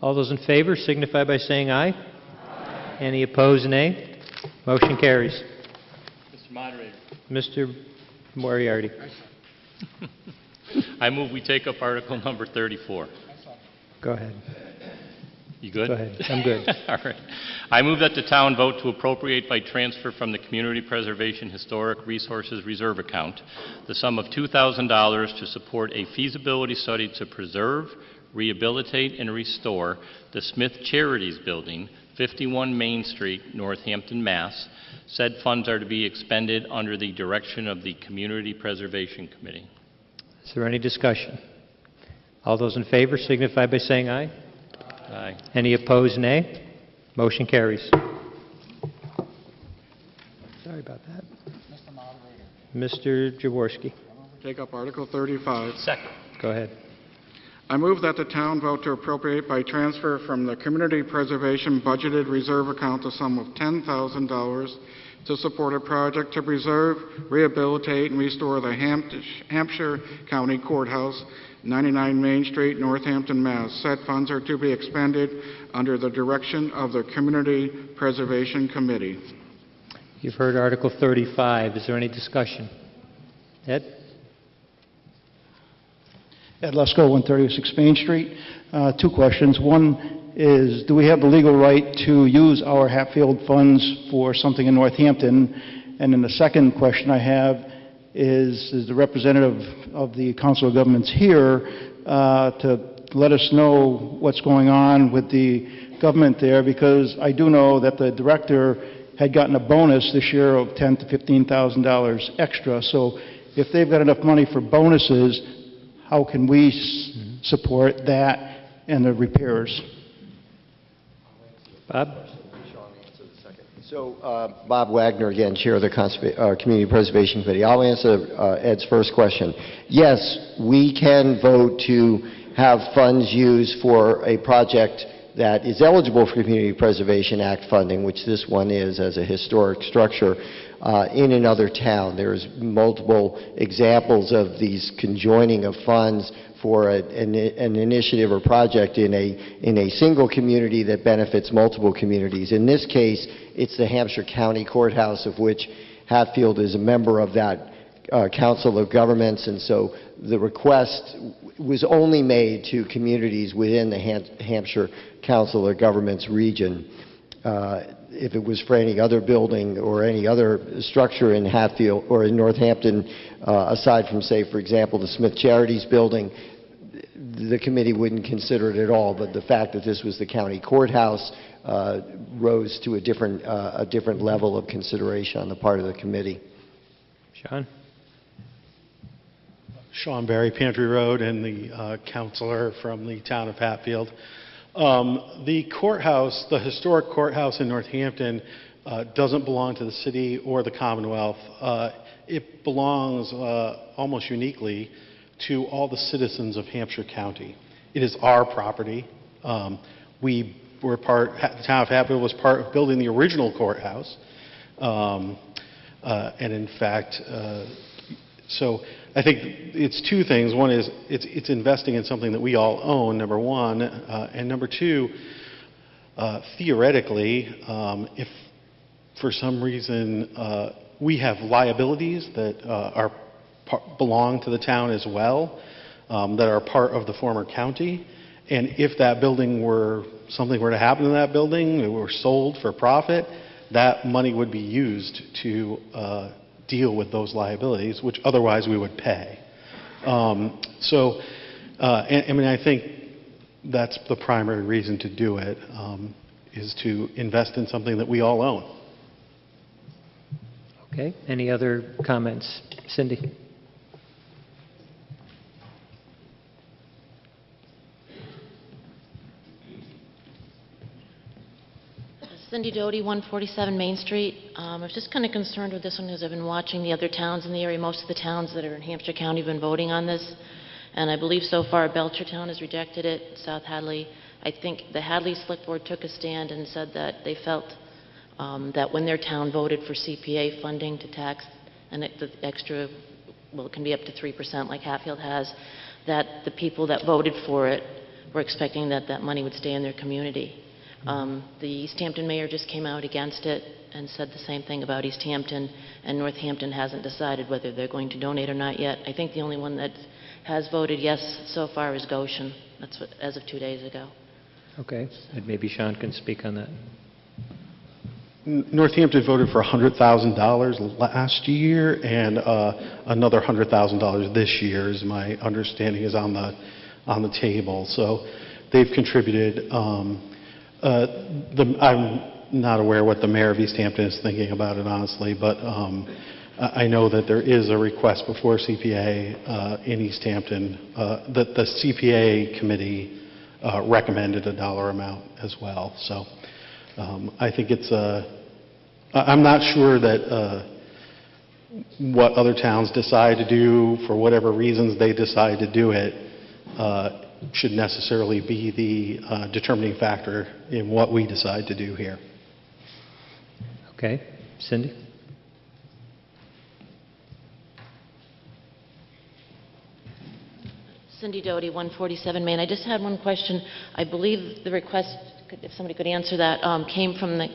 All those in favor signify by saying aye. Aye. Any opposed, nay. Motion carries. Mr. Moderator. Mr. Moriarty. I move we take up Article number 34. Go ahead. You good? Go ahead. I'm good. All right. I move that the town vote to appropriate by transfer from the Community Preservation Historic Resources Reserve account the sum of $2,000 to support a feasibility study to preserve, rehabilitate, and restore the Smith Charities Building, 51 Main Street, Northampton, Mass. Said funds are to be expended under the direction of the Community Preservation Committee. Is there any discussion? All those in favor signify by saying aye. Aye. Any opposed, nay. Motion carries. Sorry about that. Mr. Jaworski. Take up Article 35. Second. Go ahead. I move that the town vote to appropriate by transfer from the Community Preservation Budgeted Reserve Account a sum of $10,000 to support a project to preserve, rehabilitate, and restore the Hampshire County Courthouse, 99 Main Street, Northampton, Mass. Said funds are to be expended under the direction of the Community Preservation Committee. You've heard Article 35. Is there any discussion? Ed? Ed Lesko, 136 Main Street. Two questions. One is, do we have the legal right to use our Hatfield funds for something in Northampton? And then the second question I have is the representative of the Council of Governments here to let us know what's going on with the government there, because I do know that the director had gotten a bonus this year of $10,000 to $15,000 extra. So if they've got enough money for bonuses, how can we support that and the repairs? Bob? So, Bob Wagner, again, Chair of the Community Preservation Committee. I'll answer Ed's first question. Yes, we can vote to have funds used for a project that is eligible for Community Preservation Act funding, which this one is as a historic structure, in another town. There's multiple examples of these conjoining of funds for an initiative or project in a single community that benefits multiple communities. In this case, it's the Hampshire County Courthouse, of which Hatfield is a member of that Council of Governments, and so the request was only made to communities within the Hampshire Council of Governments region. If it was for any other building or any other structure in Hatfield or in Northampton, aside from, say, for example, the Smith Charities building, the committee wouldn't consider it at all. But the fact that this was the county courthouse rose to a different level of consideration on the part of the committee. Sean? Sean Berry, Pantry Road, and the counselor from the town of Hatfield. The courthouse, the historic courthouse in Northampton, doesn't belong to the city or the Commonwealth. It belongs almost uniquely to all the citizens of Hampshire County. It is our property. The town of Hatfield was part of building the original courthouse. And in fact, so I think it's two things. One is it's investing in something that we all own, number one. And number two, theoretically, if for some reason we have liabilities that belong to the town as well, that are part of the former county, and if that building something were to happen to that building, it were sold for profit, that money would be used to deal with those liabilities, which otherwise we would pay. I mean, I think that's the primary reason to do it, is to invest in something that we all own. Okay. Any other comments? Cindy? Cindy Doty, 147 Main Street. I was just kind of concerned with this one because I've been watching the other towns in the area. Most of the towns that are in Hampshire County have been voting on this. And I believe so far Belchertown has rejected it, South Hadley. I think the Hadley Select Board took a stand and said that they felt that when their town voted for CPA funding to tax, and the extra, well, it can be up to 3% like Hatfield has, that the people that voted for it were expecting that that money would stay in their community. The East Hampton mayor just came out against it and said the same thing about East Hampton, and Northampton hasn't decided whether they're going to donate or not yet. I think the only one that has voted yes so far is Goshen. That's what, as of 2 days ago. Okay. And maybe Sean can speak on that. Northampton voted for $100,000 last year, and another $100,000 this year, is my understanding, is on the table. So they've contributed. I'm not aware what the mayor of East Hampton is thinking about it, honestly, but I know that there is a request before CPA in East Hampton that the CPA committee recommended a dollar amount as well. So I think it's I'm not sure that what other towns decide to do, for whatever reasons they decide to do it, should necessarily be the determining factor in what we decide to do here. Okay. Cindy? Cindy Doty, 147 Main. I just had one question. I believe the request, if somebody could answer that, came from the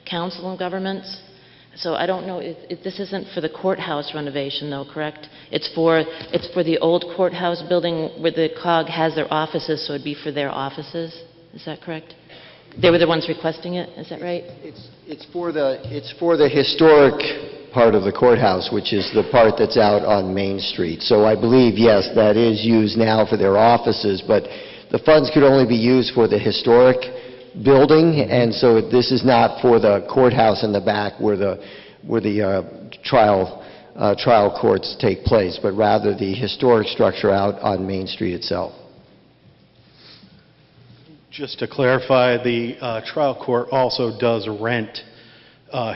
Council of Governments. So I don't know, this isn't for the courthouse renovation though, correct? It's for the old courthouse building where the COG has their offices, so it'd be for their offices? Is that correct? They were the ones requesting it, is that right? It's for the historic part of the courthouse, which is the part that's out on Main Street. So I believe, yes, that is used now for their offices, but the funds could only be used for the historic building, and so this is not for the courthouse in the back where the trial courts take place, but rather the historic structure out on Main Street itself. Just to clarify, the trial court also does rent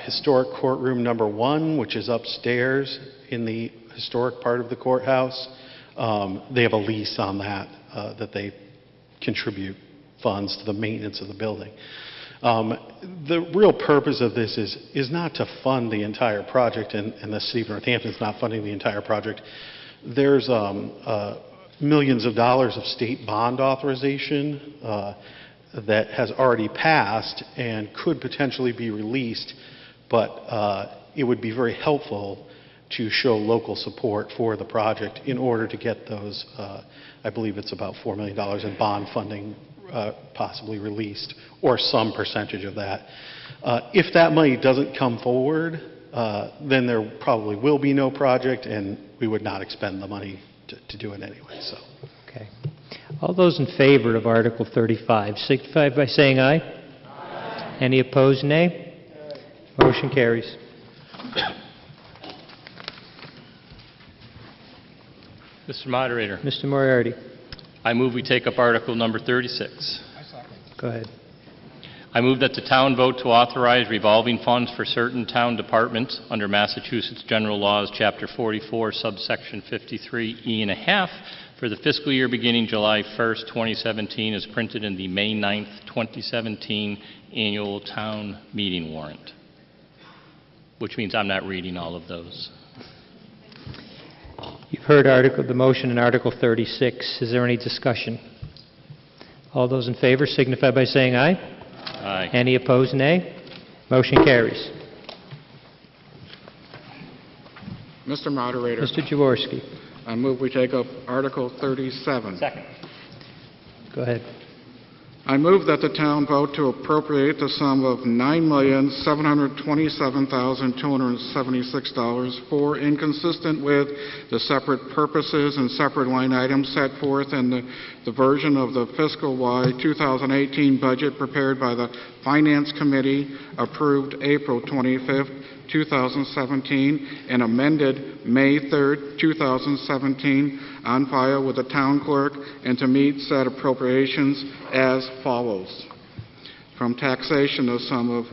historic courtroom number 1, which is upstairs in the historic part of the courthouse. They have a lease on that, that they contribute funds to the maintenance of the building. The real purpose of this is not to fund the entire project, and the city of Northampton is not funding the entire project. There's millions of dollars of state bond authorization that has already passed and could potentially be released, but it would be very helpful to show local support for the project in order to get those, I believe it's about $4 million in bond funding possibly released, or some percentage of that. If that money doesn't come forward, then there probably will be no project, and we would not expend the money to do it anyway. So. Okay. All those in favor of Article 35 signify by saying aye. Aye. Any opposed, nay? Motion carries. Mr. Moderator. Mr. Moriarty. I move we take up Article number 36. Go ahead. I move that the town vote to authorize revolving funds for certain town departments under Massachusetts General Laws, Chapter 44, subsection 53E1/2, for the fiscal year beginning July 1st, 2017, as printed in the May 9th, 2017 annual town meeting warrant, which means I'm not reading all of those. You've heard the motion in Article 36. Is there any discussion? All those in favor signify by saying aye. Aye. Any opposed, nay? Motion carries. Mr. Moderator. Mr. Jaworski. I move we take up Article 37. Second. Go ahead. I move that the town vote to appropriate the sum of $9,727,276 for, inconsistent with the separate purposes and separate line items set forth in the version of the fiscal Y 2018 budget prepared by the Finance Committee, approved April 25th, 2017, and amended May 3rd, 2017, on file with the town clerk, and to meet said appropriations as follows. From taxation, a sum of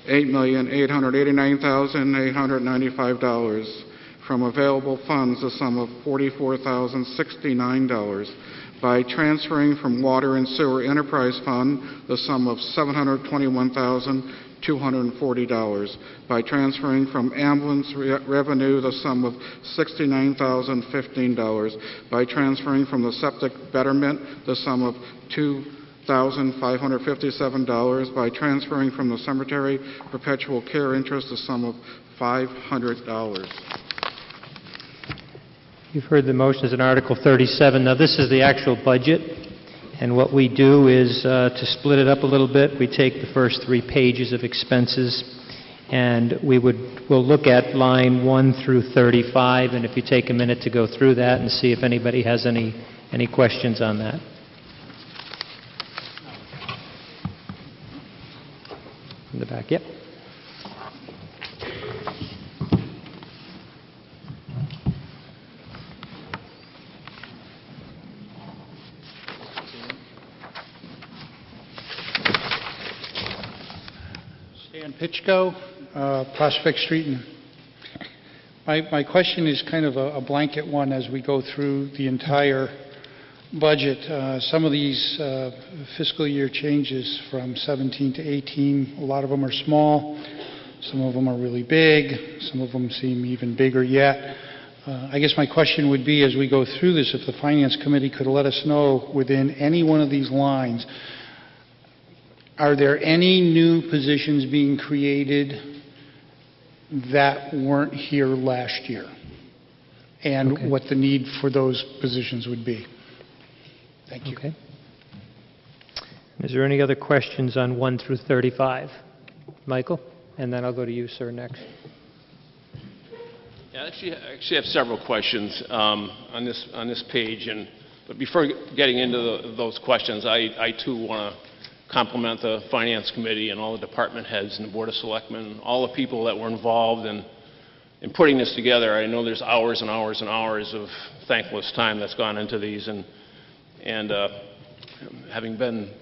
$8,889,895. From available funds, a sum of $44,069. By transferring from Water and Sewer Enterprise Fund, the sum of $721,240. By transferring from ambulance revenue the sum of $69,015. By transferring from the septic betterment the sum of $2,557. By transferring from the cemetery perpetual care interest the sum of $500. You've heard the motions in Article 37. Now, this is the actual budget, and what we do is to split it up a little bit. We take the first 3 pages of expenses, and we'll look at line 1 through 35, and if you take a minute to go through that and see if anybody has any questions on that. In the back, yep. Pitchko, Prospect Street. And my question is kind of a blanket one as we go through the entire budget. Some of these fiscal year changes from 17 to 18, a lot of them are small, some of them are really big, some of them seem even bigger yet. I guess my question would be, as we go through this, if the Finance Committee could let us know within any one of these lines, are there any new positions being created that weren't here last year, and what the need for those positions would be. Thank you. Okay. Is there any other questions on 1 through 35? Michael? And then I'll go to you, sir, next. Yeah, I actually have several questions on this page, but before getting into those questions, I too want to compliment the Finance Committee and all the department heads and the Board of Selectmen, all the people that were involved in putting this together. I know there's hours and hours and hours of thankless time that's gone into these, and having been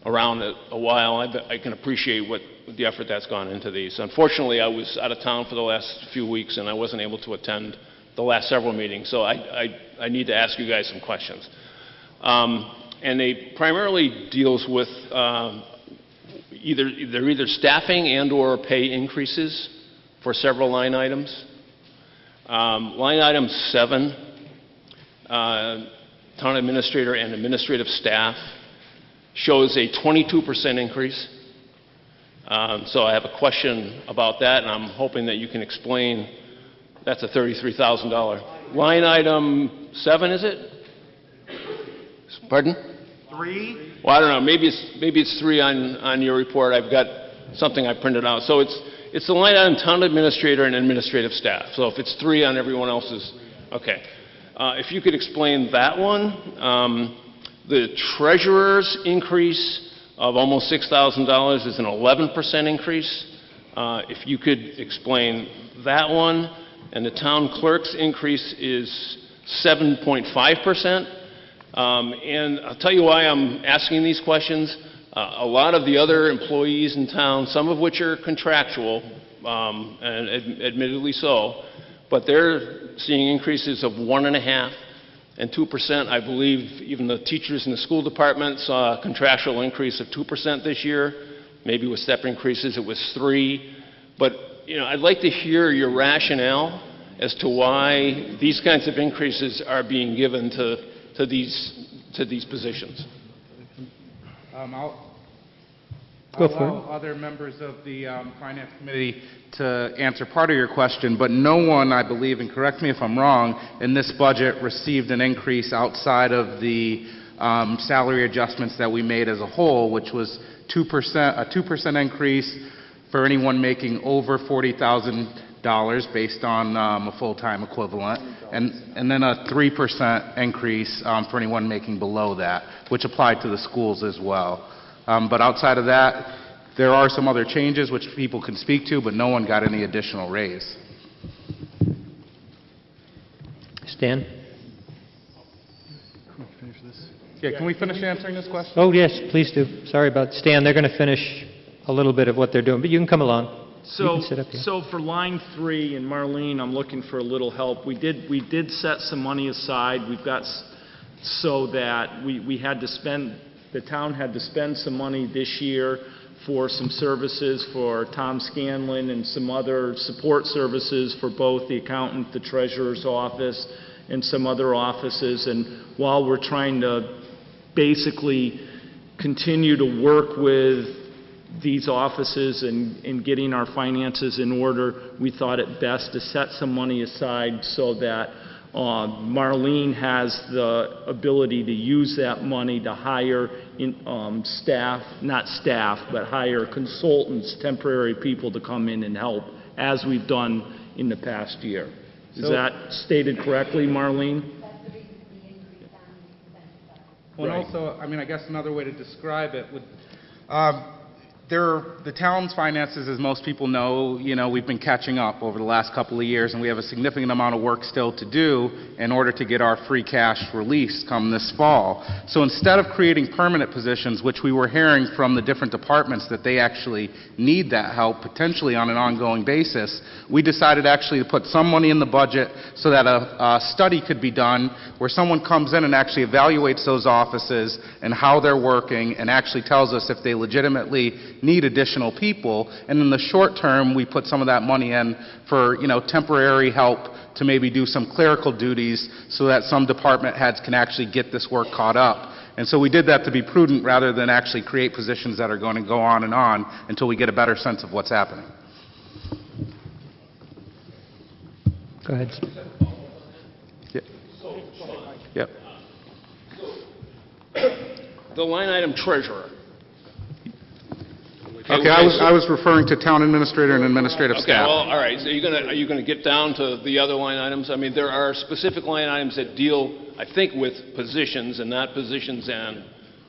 around it a while, I can appreciate what the effort that's gone into these. Unfortunately, I was out of town for the last few weeks, and I wasn't able to attend the last several meetings, so I need to ask you guys some questions. And they primarily deals with either staffing and or pay increases for several line items. Line item 7, town administrator and administrative staff, shows a 22% increase. So I have a question about that, and I'm hoping that you can explain. That's a $33,000. Line item 7, is it? Pardon? 3? Well, I don't know. Maybe it's 3 on your report. I've got something I printed out. So it's the line item town administrator and administrative staff. So if it's 3 on everyone else's, okay. If you could explain that one. The treasurer's increase of almost $6,000 is an 11% increase. If you could explain that one. And the town clerk's increase is 7.5%. And I'll tell you why I'm asking these questions. A lot of the other employees in town, some of which are contractual, and admittedly so, but they're seeing increases of 1.5% and 2%. I believe even the teachers in the school department saw a contractual increase of 2% this year. Maybe with step increases it was 3%. But I'd like to hear your rationale as to why these kinds of increases are being given to these positions. I'll Go for allow other members of the Finance Committee to answer part of your question, but no one, I believe, and correct me if I'm wrong, in this budget received an increase outside of the salary adjustments that we made as a whole, which was a 2% increase for anyone making over $40,000 based on a full-time equivalent, and then a 3% increase for anyone making below that, which applied to the schools as well. But outside of that, there are some other changes which people can speak to, but no one got any additional raise. Stan? Yeah, can we finish answering this question? Oh, yes, please do. Sorry about Stan. They're going to finish a little bit of what they're doing, but you can come along. You can sit up here. So for line 3, and Marlene, I'm looking for a little help. We did set some money aside. We've got so that we had to spend. The town had to spend some money this year for some services for Tom Scanlon and some other support services for both the accountant, the treasurer's office, and some other offices. And while we're trying to basically continue to work with these offices and getting our finances in order, we thought it best to set some money aside so that Marlene has the ability to use that money to hire hire consultants, temporary people to come in and help, as we've done in the past year. Is that stated correctly, Marlene? Well, and also, I guess another way to describe it would, the town's finances, as most people know, we've been catching up over the last couple of years, and we have a significant amount of work still to do in order to get our free cash released come this fall. So instead of creating permanent positions, which we were hearing from the different departments that they actually need that help potentially on an ongoing basis, we decided actually to put some money in the budget so that a study could be done where someone comes in and actually evaluates those offices and how they're working and actually tells us if they legitimately need additional people. And in the short term, we put some of that money in for temporary help to maybe do some clerical duties so that some department heads can actually get this work caught up. And so we did that to be prudent rather than actually create positions that are going to go on and on until we get a better sense of what's happening. Go ahead. Yep. The line item treasurer. Okay, I was referring to town administrator and administrative Okay, staff. well, all right, so are you gonna get down to the other line items? I mean, there are specific line items that deal, I think, with positions and not positions and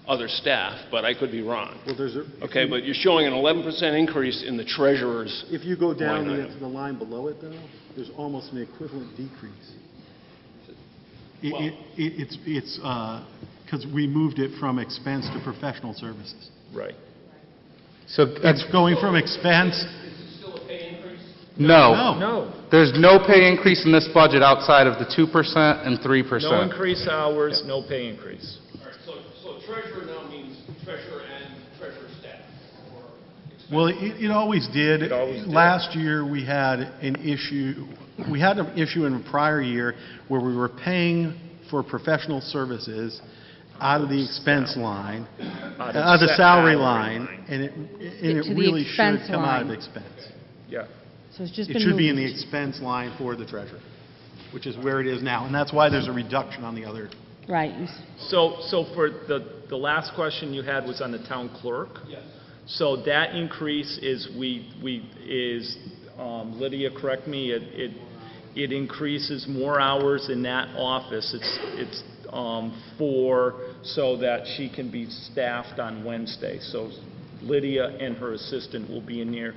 other staff, but I could be wrong. Well, Okay, but you're showing an 11% increase in the treasurer's if you go down line to item. the line below it, though, there's almost an equivalent decrease. It's because we moved it from expense to professional services. Right. So It's going from expense. No. There's no pay increase in this budget outside of the 2% and 3%. No increased hours, no pay increase. All right, so treasurer now means treasurer and treasurer staff. Well, it always did. Last year, we had an issue. We had an issue in a prior year where we were paying for professional services out of the expense line, out of the salary line, and it really should come out of expense. Yeah. So it's just It been should be in moved. the expense line for the treasurer, which is where it is now, and that's why there's a reduction on the other. Right. So for the last question you had was on the town clerk? Yes. So that increase is, Lydia, correct me, it increases more hours in that office. It's so that she can be staffed on Wednesday. So Lydia and her assistant will be in here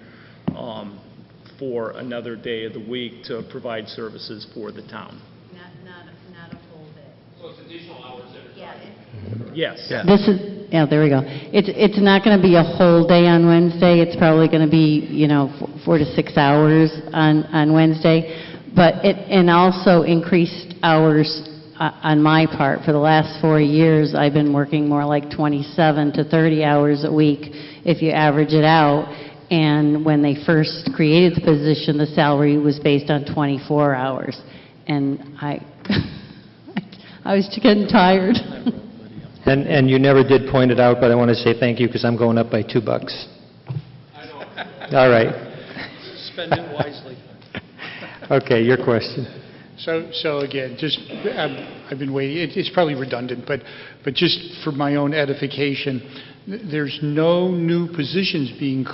for another day of the week to provide services for the town. Not a full day. So it's additional hours that are Yes. This is, there we go. It's not going to be a whole day on Wednesday. It's probably going to be, 4 to 6 hours on Wednesday. But and also increased hours on my part. For the last 4 years, I've been working more like 27 to 30 hours a week if you average it out. And when they first created the position, the salary was based on 24 hours. And I was getting tired. And you never did point it out, but I want to say thank you because I'm going up by $2. I know. All right. Spend it wisely. Okay, your question. So again, just, I've been waiting, it's probably redundant, but just for my own edification, there's no new positions being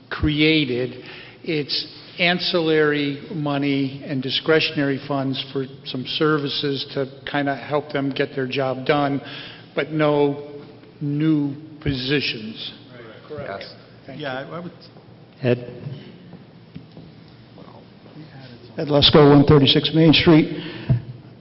created. It's ancillary money and discretionary funds for some services to kind of help them get their job done, but no new positions. Correct. Yes. Thank you. I would. Ed? Ed Lesko, 136 Main Street.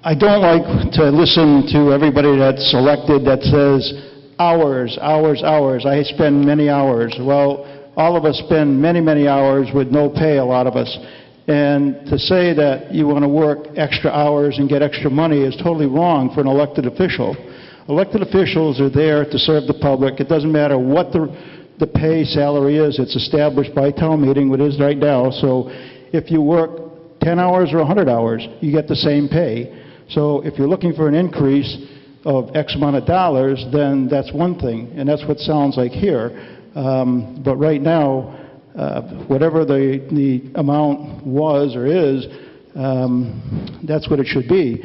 I don't like to listen to everybody that's elected that says, hours, hours, hours. I spend many hours. Well, all of us spend many, many hours with no pay, a lot of us. And to say that you want to work extra hours and get extra money is totally wrong for an elected official. Elected officials are there to serve the public. It doesn't matter what the pay salary is. It's established by town meeting, what it is right now. So if you work 10 hours or 100 hours, you get the same pay. So if you're looking for an increase of X amount of dollars, then that's one thing, and that's what it sounds like here. But right now, whatever the amount was or is, that's what it should be.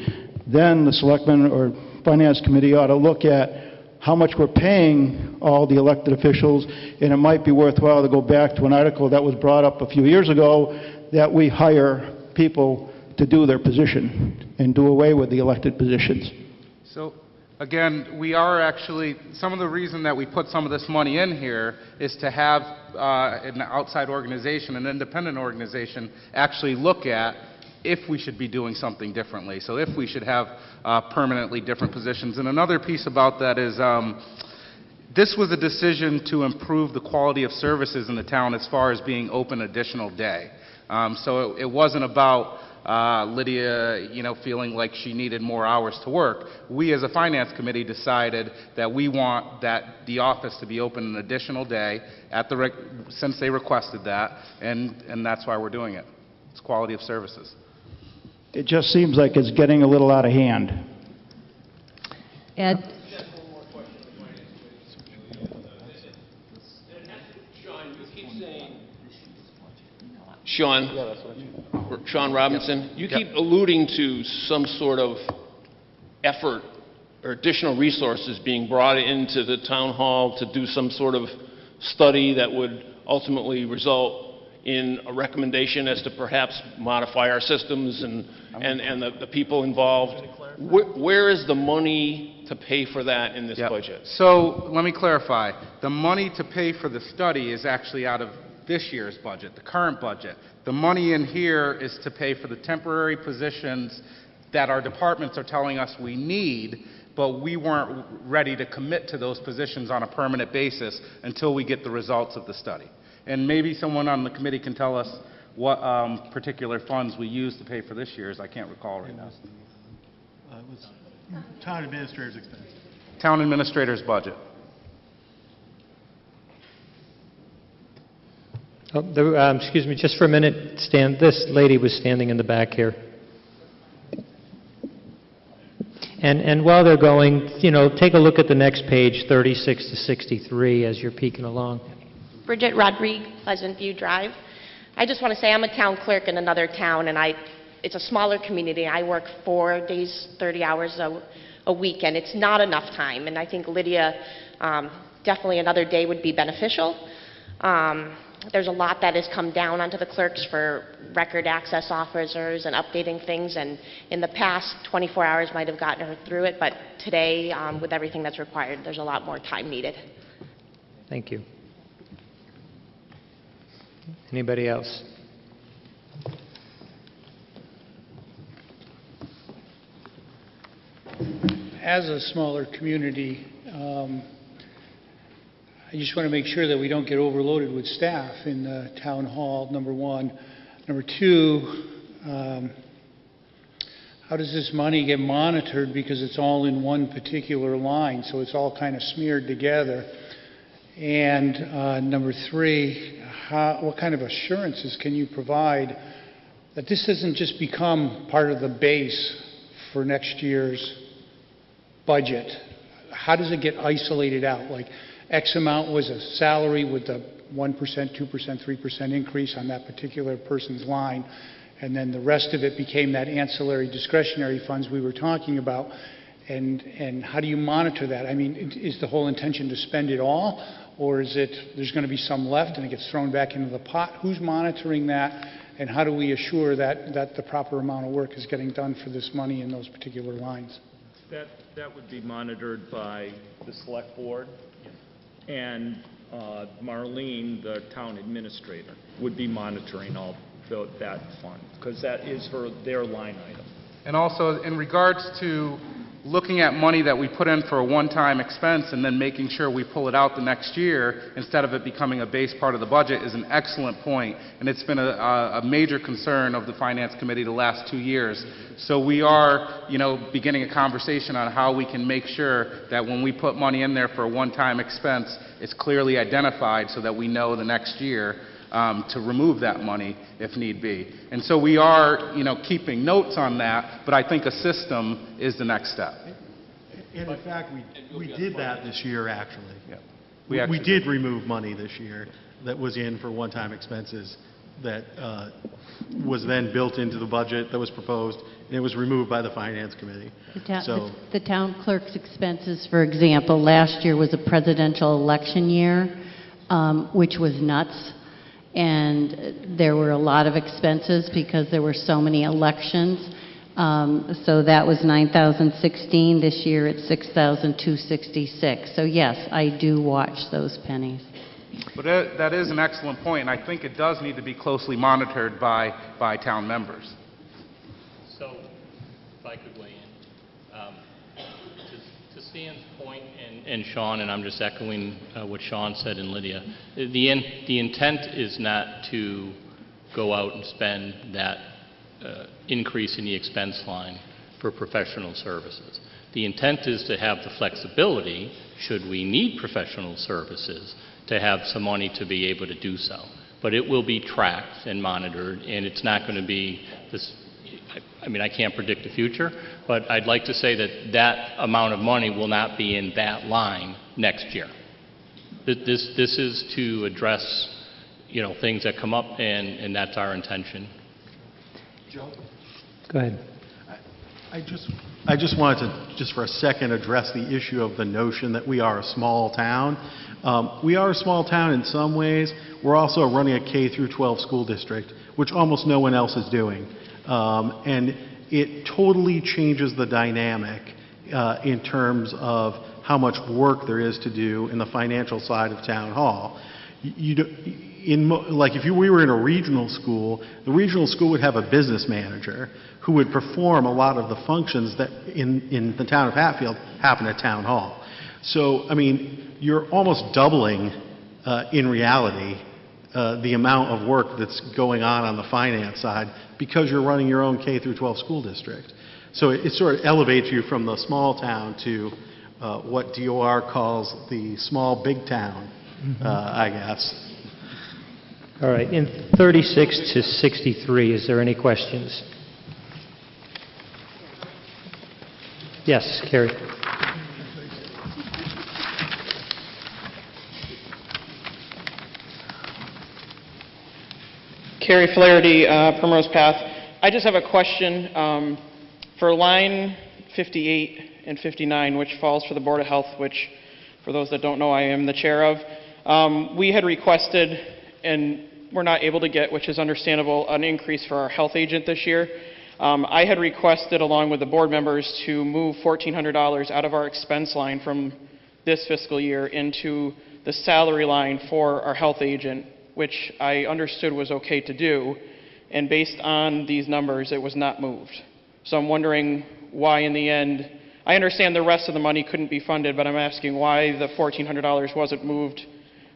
Then the selectmen or finance committee ought to look at how much we're paying all the elected officials, and it might be worthwhile to go back to an article that was brought up a few years ago, that we hire people to do their position and do away with the elected positions. So, again, we are actually, some of the reason that we put some of this money in here is to have an outside organization, an independent organization, actually look at if we should be doing something differently. So if we should have permanently different positions. And another piece about that is this was a decision to improve the quality of services in the town as far as being open additional day. So it wasn't about Lydia, feeling like she needed more hours to work. We as a finance committee decided that we want the office to be open an additional day since they requested that, and that's why we're doing it. It's quality of services. It just seems like it's getting a little out of hand. Ed? Sean, Sean Robinson, you keep alluding to some sort of effort or additional resources being brought into the town hall to do some sort of study that would ultimately result in a recommendation as to perhaps modify our systems and the people involved. Where is the money to pay for that in this budget? So let me clarify. The money to pay for the study is actually out of this year's budget, the current budget. The money in here is to pay for the temporary positions that our departments are telling us we need, but we weren't ready to commit to those positions on a permanent basis until we get the results of the study. And maybe someone on the committee can tell us what particular funds we use to pay for this year's. I can't recall right now. It was town administrator's expense. Town administrator's budget. Oh, excuse me, just for a minute, this lady was standing in the back here. And while they're going, take a look at the next page, 36 to 63, as you're peeking along. Bridget Rodriguez, Pleasant View Drive. I just want to say I'm a town clerk in another town, and it's a smaller community. I work 4 days, 30 hours a week, and it's not enough time. And I think Lydia, definitely another day would be beneficial. There's a lot that has come down onto the clerks for record access officers and updating things, and in the past, 24 hours might have gotten her through it, but today, with everything that's required, there's a lot more time needed. Thank you. Anybody else? As a smaller community, I just want to make sure that we don't get overloaded with staff in the town hall, number one. Number two, how does this money get monitored, because it's all in one particular line, so it's all kind of smeared together. And number three, what kind of assurances can you provide that this doesn't just become part of the base for next year's budget? How does it get isolated out? Like X amount was a salary with a 1%, 2%, 3% increase on that particular person's line, and then the rest of it became that ancillary discretionary funds we were talking about. And how do you monitor that? I mean, is the whole intention to spend it all, or is it there's going to be some left and it gets thrown back into the pot? Who's monitoring that, and how do we assure that the proper amount of work is getting done for this money in those particular lines? That would be monitored by the select board, and Marlene, the town administrator, would be monitoring all that fund, because that is their line item. And also, in regards to looking at money that we put in for a one-time expense and then making sure we pull it out the next year instead of it becoming a base part of the budget is an excellent point, and it's been a major concern of the Finance Committee the last 2 years. So we are, beginning a conversation on how we can make sure that when we put money in there for a one-time expense, it's clearly identified so that we know the next year to remove that money if need be. And so we are, keeping notes on that, but I think a system is the next step. And in fact, we did that this year, actually. Yeah. We did remove money this year that was in for one-time expenses that was then built into the budget that was proposed, and it was removed by the Finance Committee. The town clerk's expenses, for example, last year was a presidential election year, which was nuts. And there were a lot of expenses because there were so many elections. So that was $9,016. This year it's $6,266. So yes, I do watch those pennies. But that is an excellent point, and I think it does need to be closely monitored by town members. So, if I could weigh in. To Stan's point, and Sean, and I'm just echoing what Sean said and Lydia, the intent is not to go out and spend that increase in the expense line for professional services. The intent is to have the flexibility, should we need professional services, to have some money to be able to do so. But it will be tracked and monitored, and it's not going to be this. I can't predict the future, but I'd like to say that that amount of money will not be in that line next year. This is to address, things that come up, and that's our intention. Go ahead. I just wanted to, just for a second, address the issue of the notion that we are a small town. We are a small town in some ways. We're also running a K through 12 school district, which almost no one else is doing. And it totally changes the dynamic in terms of how much work there is to do in the financial side of town hall. Like if we were in a regional school, the regional school would have a business manager who would perform a lot of the functions that in the town of Hatfield happen at town hall. So, I mean, you're almost doubling, in reality, the amount of work that's going on the finance side because you're running your own K through 12 school district. So it sort of elevates you from the small town to what DOR calls the small big town, I guess. All right. In 36 to 63, is there any questions? Yes, Carrie. Carrie Flaherty, Primrose Path. I just have a question for line 58 and 59, which falls for the Board of Health, which, for those that don't know, I am the chair of. We had requested, and we're not able to get, which is understandable, an increase for our health agent this year. I had requested, along with the board members, to move $1,400 out of our expense line from this fiscal year into the salary line for our health agent, which I understood was okay to do, and based on these numbers, it was not moved. So I'm wondering why, in the end, I understand the rest of the money couldn't be funded, but I'm asking why the $1,400 wasn't moved.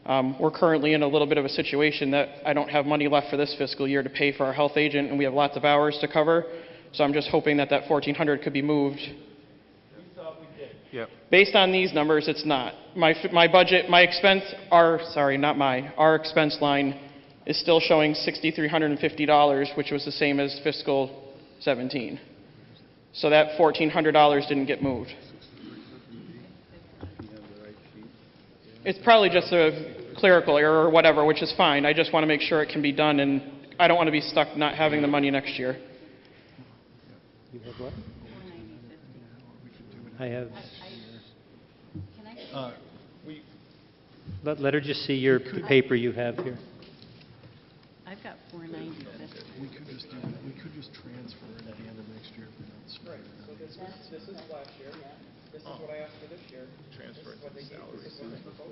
We're currently in a little bit of a situation that I don't have money left for this fiscal year to pay for our health agent, and we have lots of hours to cover. So I'm just hoping that that $1,400 could be moved. Yep. Based on these numbers, it's not. My budget, my expense, our expense line is still showing $6,350, which was the same as fiscal 17. So that $1,400 didn't get moved. It's probably just a clerical error or whatever, which is fine. I just want to make sure it can be done, and I don't want to be stuck not having the money next year. You have what? I have. Let her just see the paper you have here. I've got 490. We could just transfer it at the end of next year if we don't spend it. So this is last year. This is what I asked for this year. Transfer it to the salary.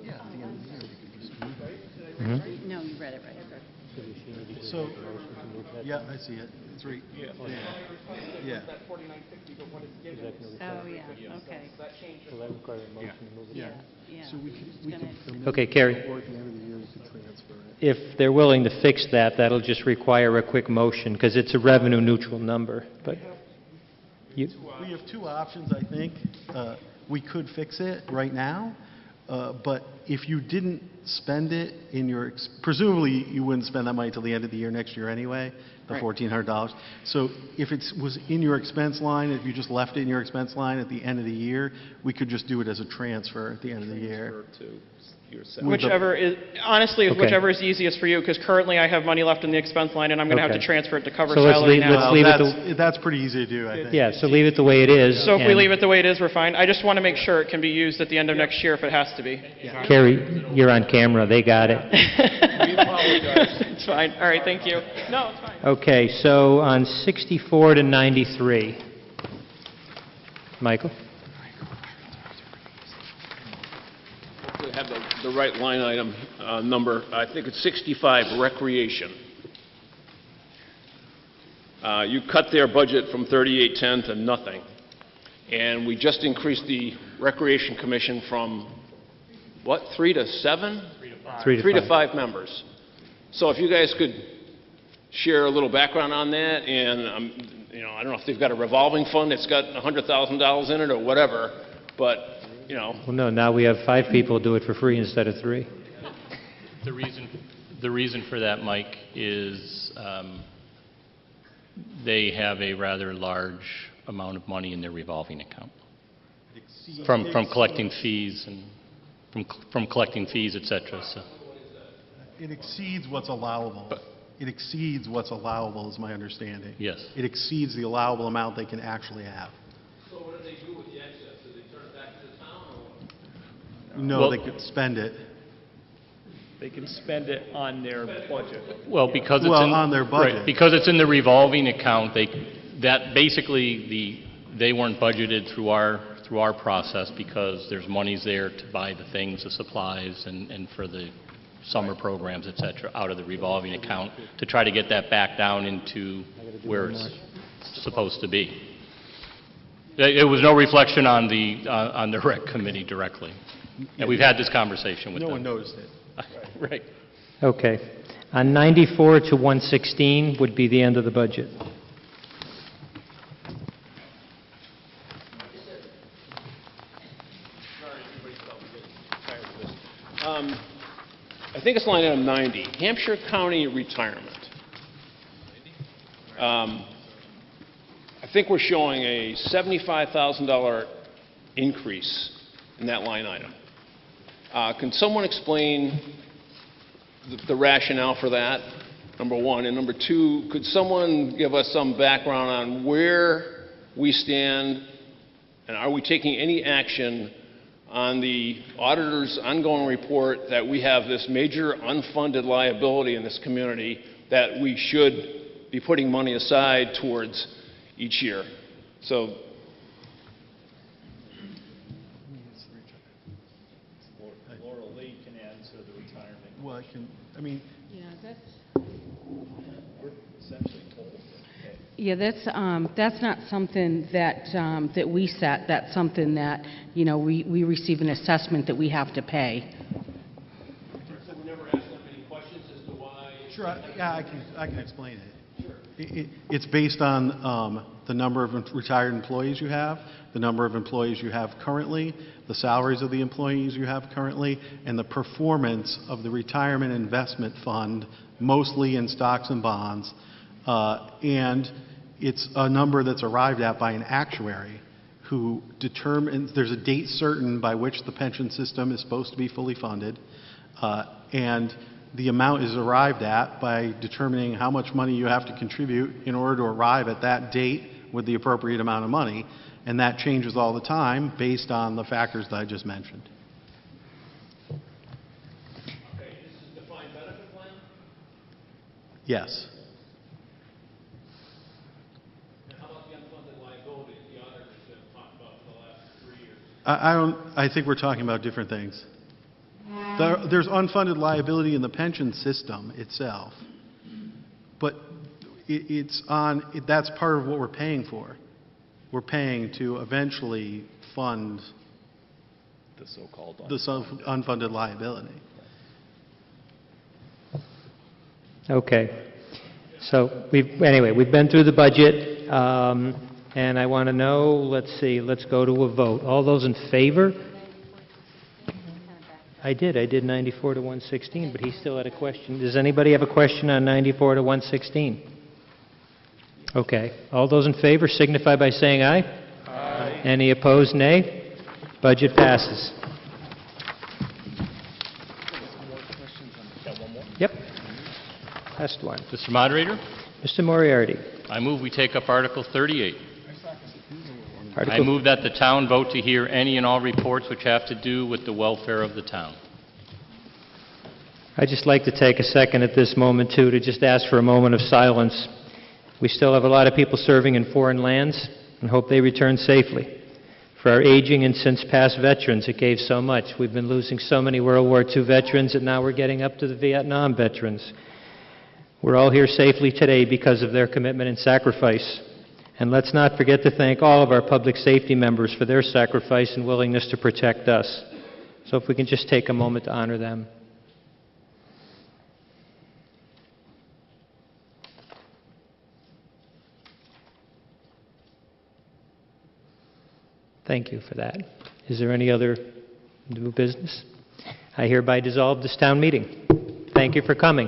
Yeah, at the end of the year, we could just move it. No, you read it right. So, yeah, I see it. It's right. Yeah. Yeah. Oh, yeah, okay. Yeah. So we could. Okay, Carrie. Or at the end of the year, we could transfer it. If they're willing to fix that, that'll just require a quick motion, because it's a revenue neutral number. But we have two options, I think. We could fix it right now, but if you didn't spend it in your, presumably you wouldn't spend that money till the end of the year next year anyway, the $1,400. So if it was in your expense line, if you just left it in your expense line at the end of the year, we could just do it as a transfer at the end of the year. Whichever is, honestly, whichever is easiest for you, because currently I have money left in the expense line, and I'm going to have to transfer it to cover salary now. That's pretty easy to do, I think. Yeah, so leave it the way it is. So if we leave it the way it is, we're fine. I just want to make sure it can be used at the end of next year if it has to be. Yeah. Carrie, you're on camera. They got it. We apologize. It's fine. All right, thank you. No, it's fine. Okay, so on 64 to 93. Michael? Have the right line item number. I think it's 65, recreation. You cut their budget from 3810 to nothing, and we just increased the recreation commission from what, 3 to 7? 3 to 5 members. So if you guys could share a little background on that, and I don't know if they've got a revolving fund that's got $100,000 in it or whatever, but Well, no, now we have 5 people do it for free instead of 3. The reason for that, Mike, is they have a rather large amount of money in their revolving account from collecting fees and from collecting fees, etc. So it exceeds what's allowable it exceeds what's allowable, is my understanding. Yes. It exceeds the allowable amount they can actually have. So what do they do with the excess? Do they turn it back to the town or what? No, Well- they could spend it. They can spend it on their budget. Well, because it's Well, in... on their budget. Right, because it's in the revolving account, that basically, they weren't budgeted through our process because there's monies there to buy the things, the supplies, and for the summer programs, et cetera, out of the revolving account to try to get that back down into where it's supposed to be. It was no reflection on the rec committee directly. And we've had this conversation with them. No one noticed it. Right. Okay. On 94 to 116 would be the end of the budget. I think it's line item 90, Hampshire County Retirement. I think we're showing a $75,000 increase in that line item. Can someone explain the rationale for that, number one? And number two, could someone give us some background on where we stand, and are we taking any action on the auditor's ongoing report that we have this major unfunded liability in this community that we should be putting money aside towards each year? So Laura Lee can answer the retirement. Well, I mean, Yeah, that's, We're essentially told. yeah, that's not something that, that we set. That's something that, you know, we receive an assessment that we have to pay. so we never asked them any questions as to why? Sure, I can explain it. Sure. It's based on the number of retired employees you have, the number of employees you have currently, the salaries of the employees you have currently, and the performance of the retirement investment fund, mostly in stocks and bonds. And it's a number that's arrived at by an actuary who determines there's a date certain by which the pension system is supposed to be fully funded, and the amount is arrived at by determining how much money you have to contribute in order to arrive at that date with the appropriate amount of money, and that changes all the time based on the factors that I just mentioned. Okay, this is defined benefit plan? Yes. And how about the unfunded liability that the auditors have talked about for the last 3 years? I think we're talking about different things. There's unfunded liability in the pension system itself, but that's part of what we're paying for. We're paying to eventually fund The so-called unfunded liability. Okay. So we've been through the budget, and I want to know, let's go to a vote. All those in favor? I did 94 to 116, but he still had a question. Does anybody have a question on 94 to 116? Okay. All those in favor signify by saying aye. Aye. Any opposed, nay. Budget passes. Yep. Last one. Mr. Moderator, Mr. Moriarty. I move we take up Article 38. I Article move that the town vote to hear any and all reports which have to do with the welfare of the town. I'd just like to take a second at this moment, too, to just ask for a moment of silence. We still have a lot of people serving in foreign lands and hope they return safely. For our aging and since past veterans, it gave so much. We've been losing so many World War II veterans, and now we're getting up to the Vietnam veterans. We're all here safely today because of their commitment and sacrifice. And let's not forget to thank all of our public safety members for their sacrifice and willingness to protect us. So if we can just take a moment to honor them. Thank you for that. Is there any other new business? I hereby dissolve this town meeting. Thank you for coming.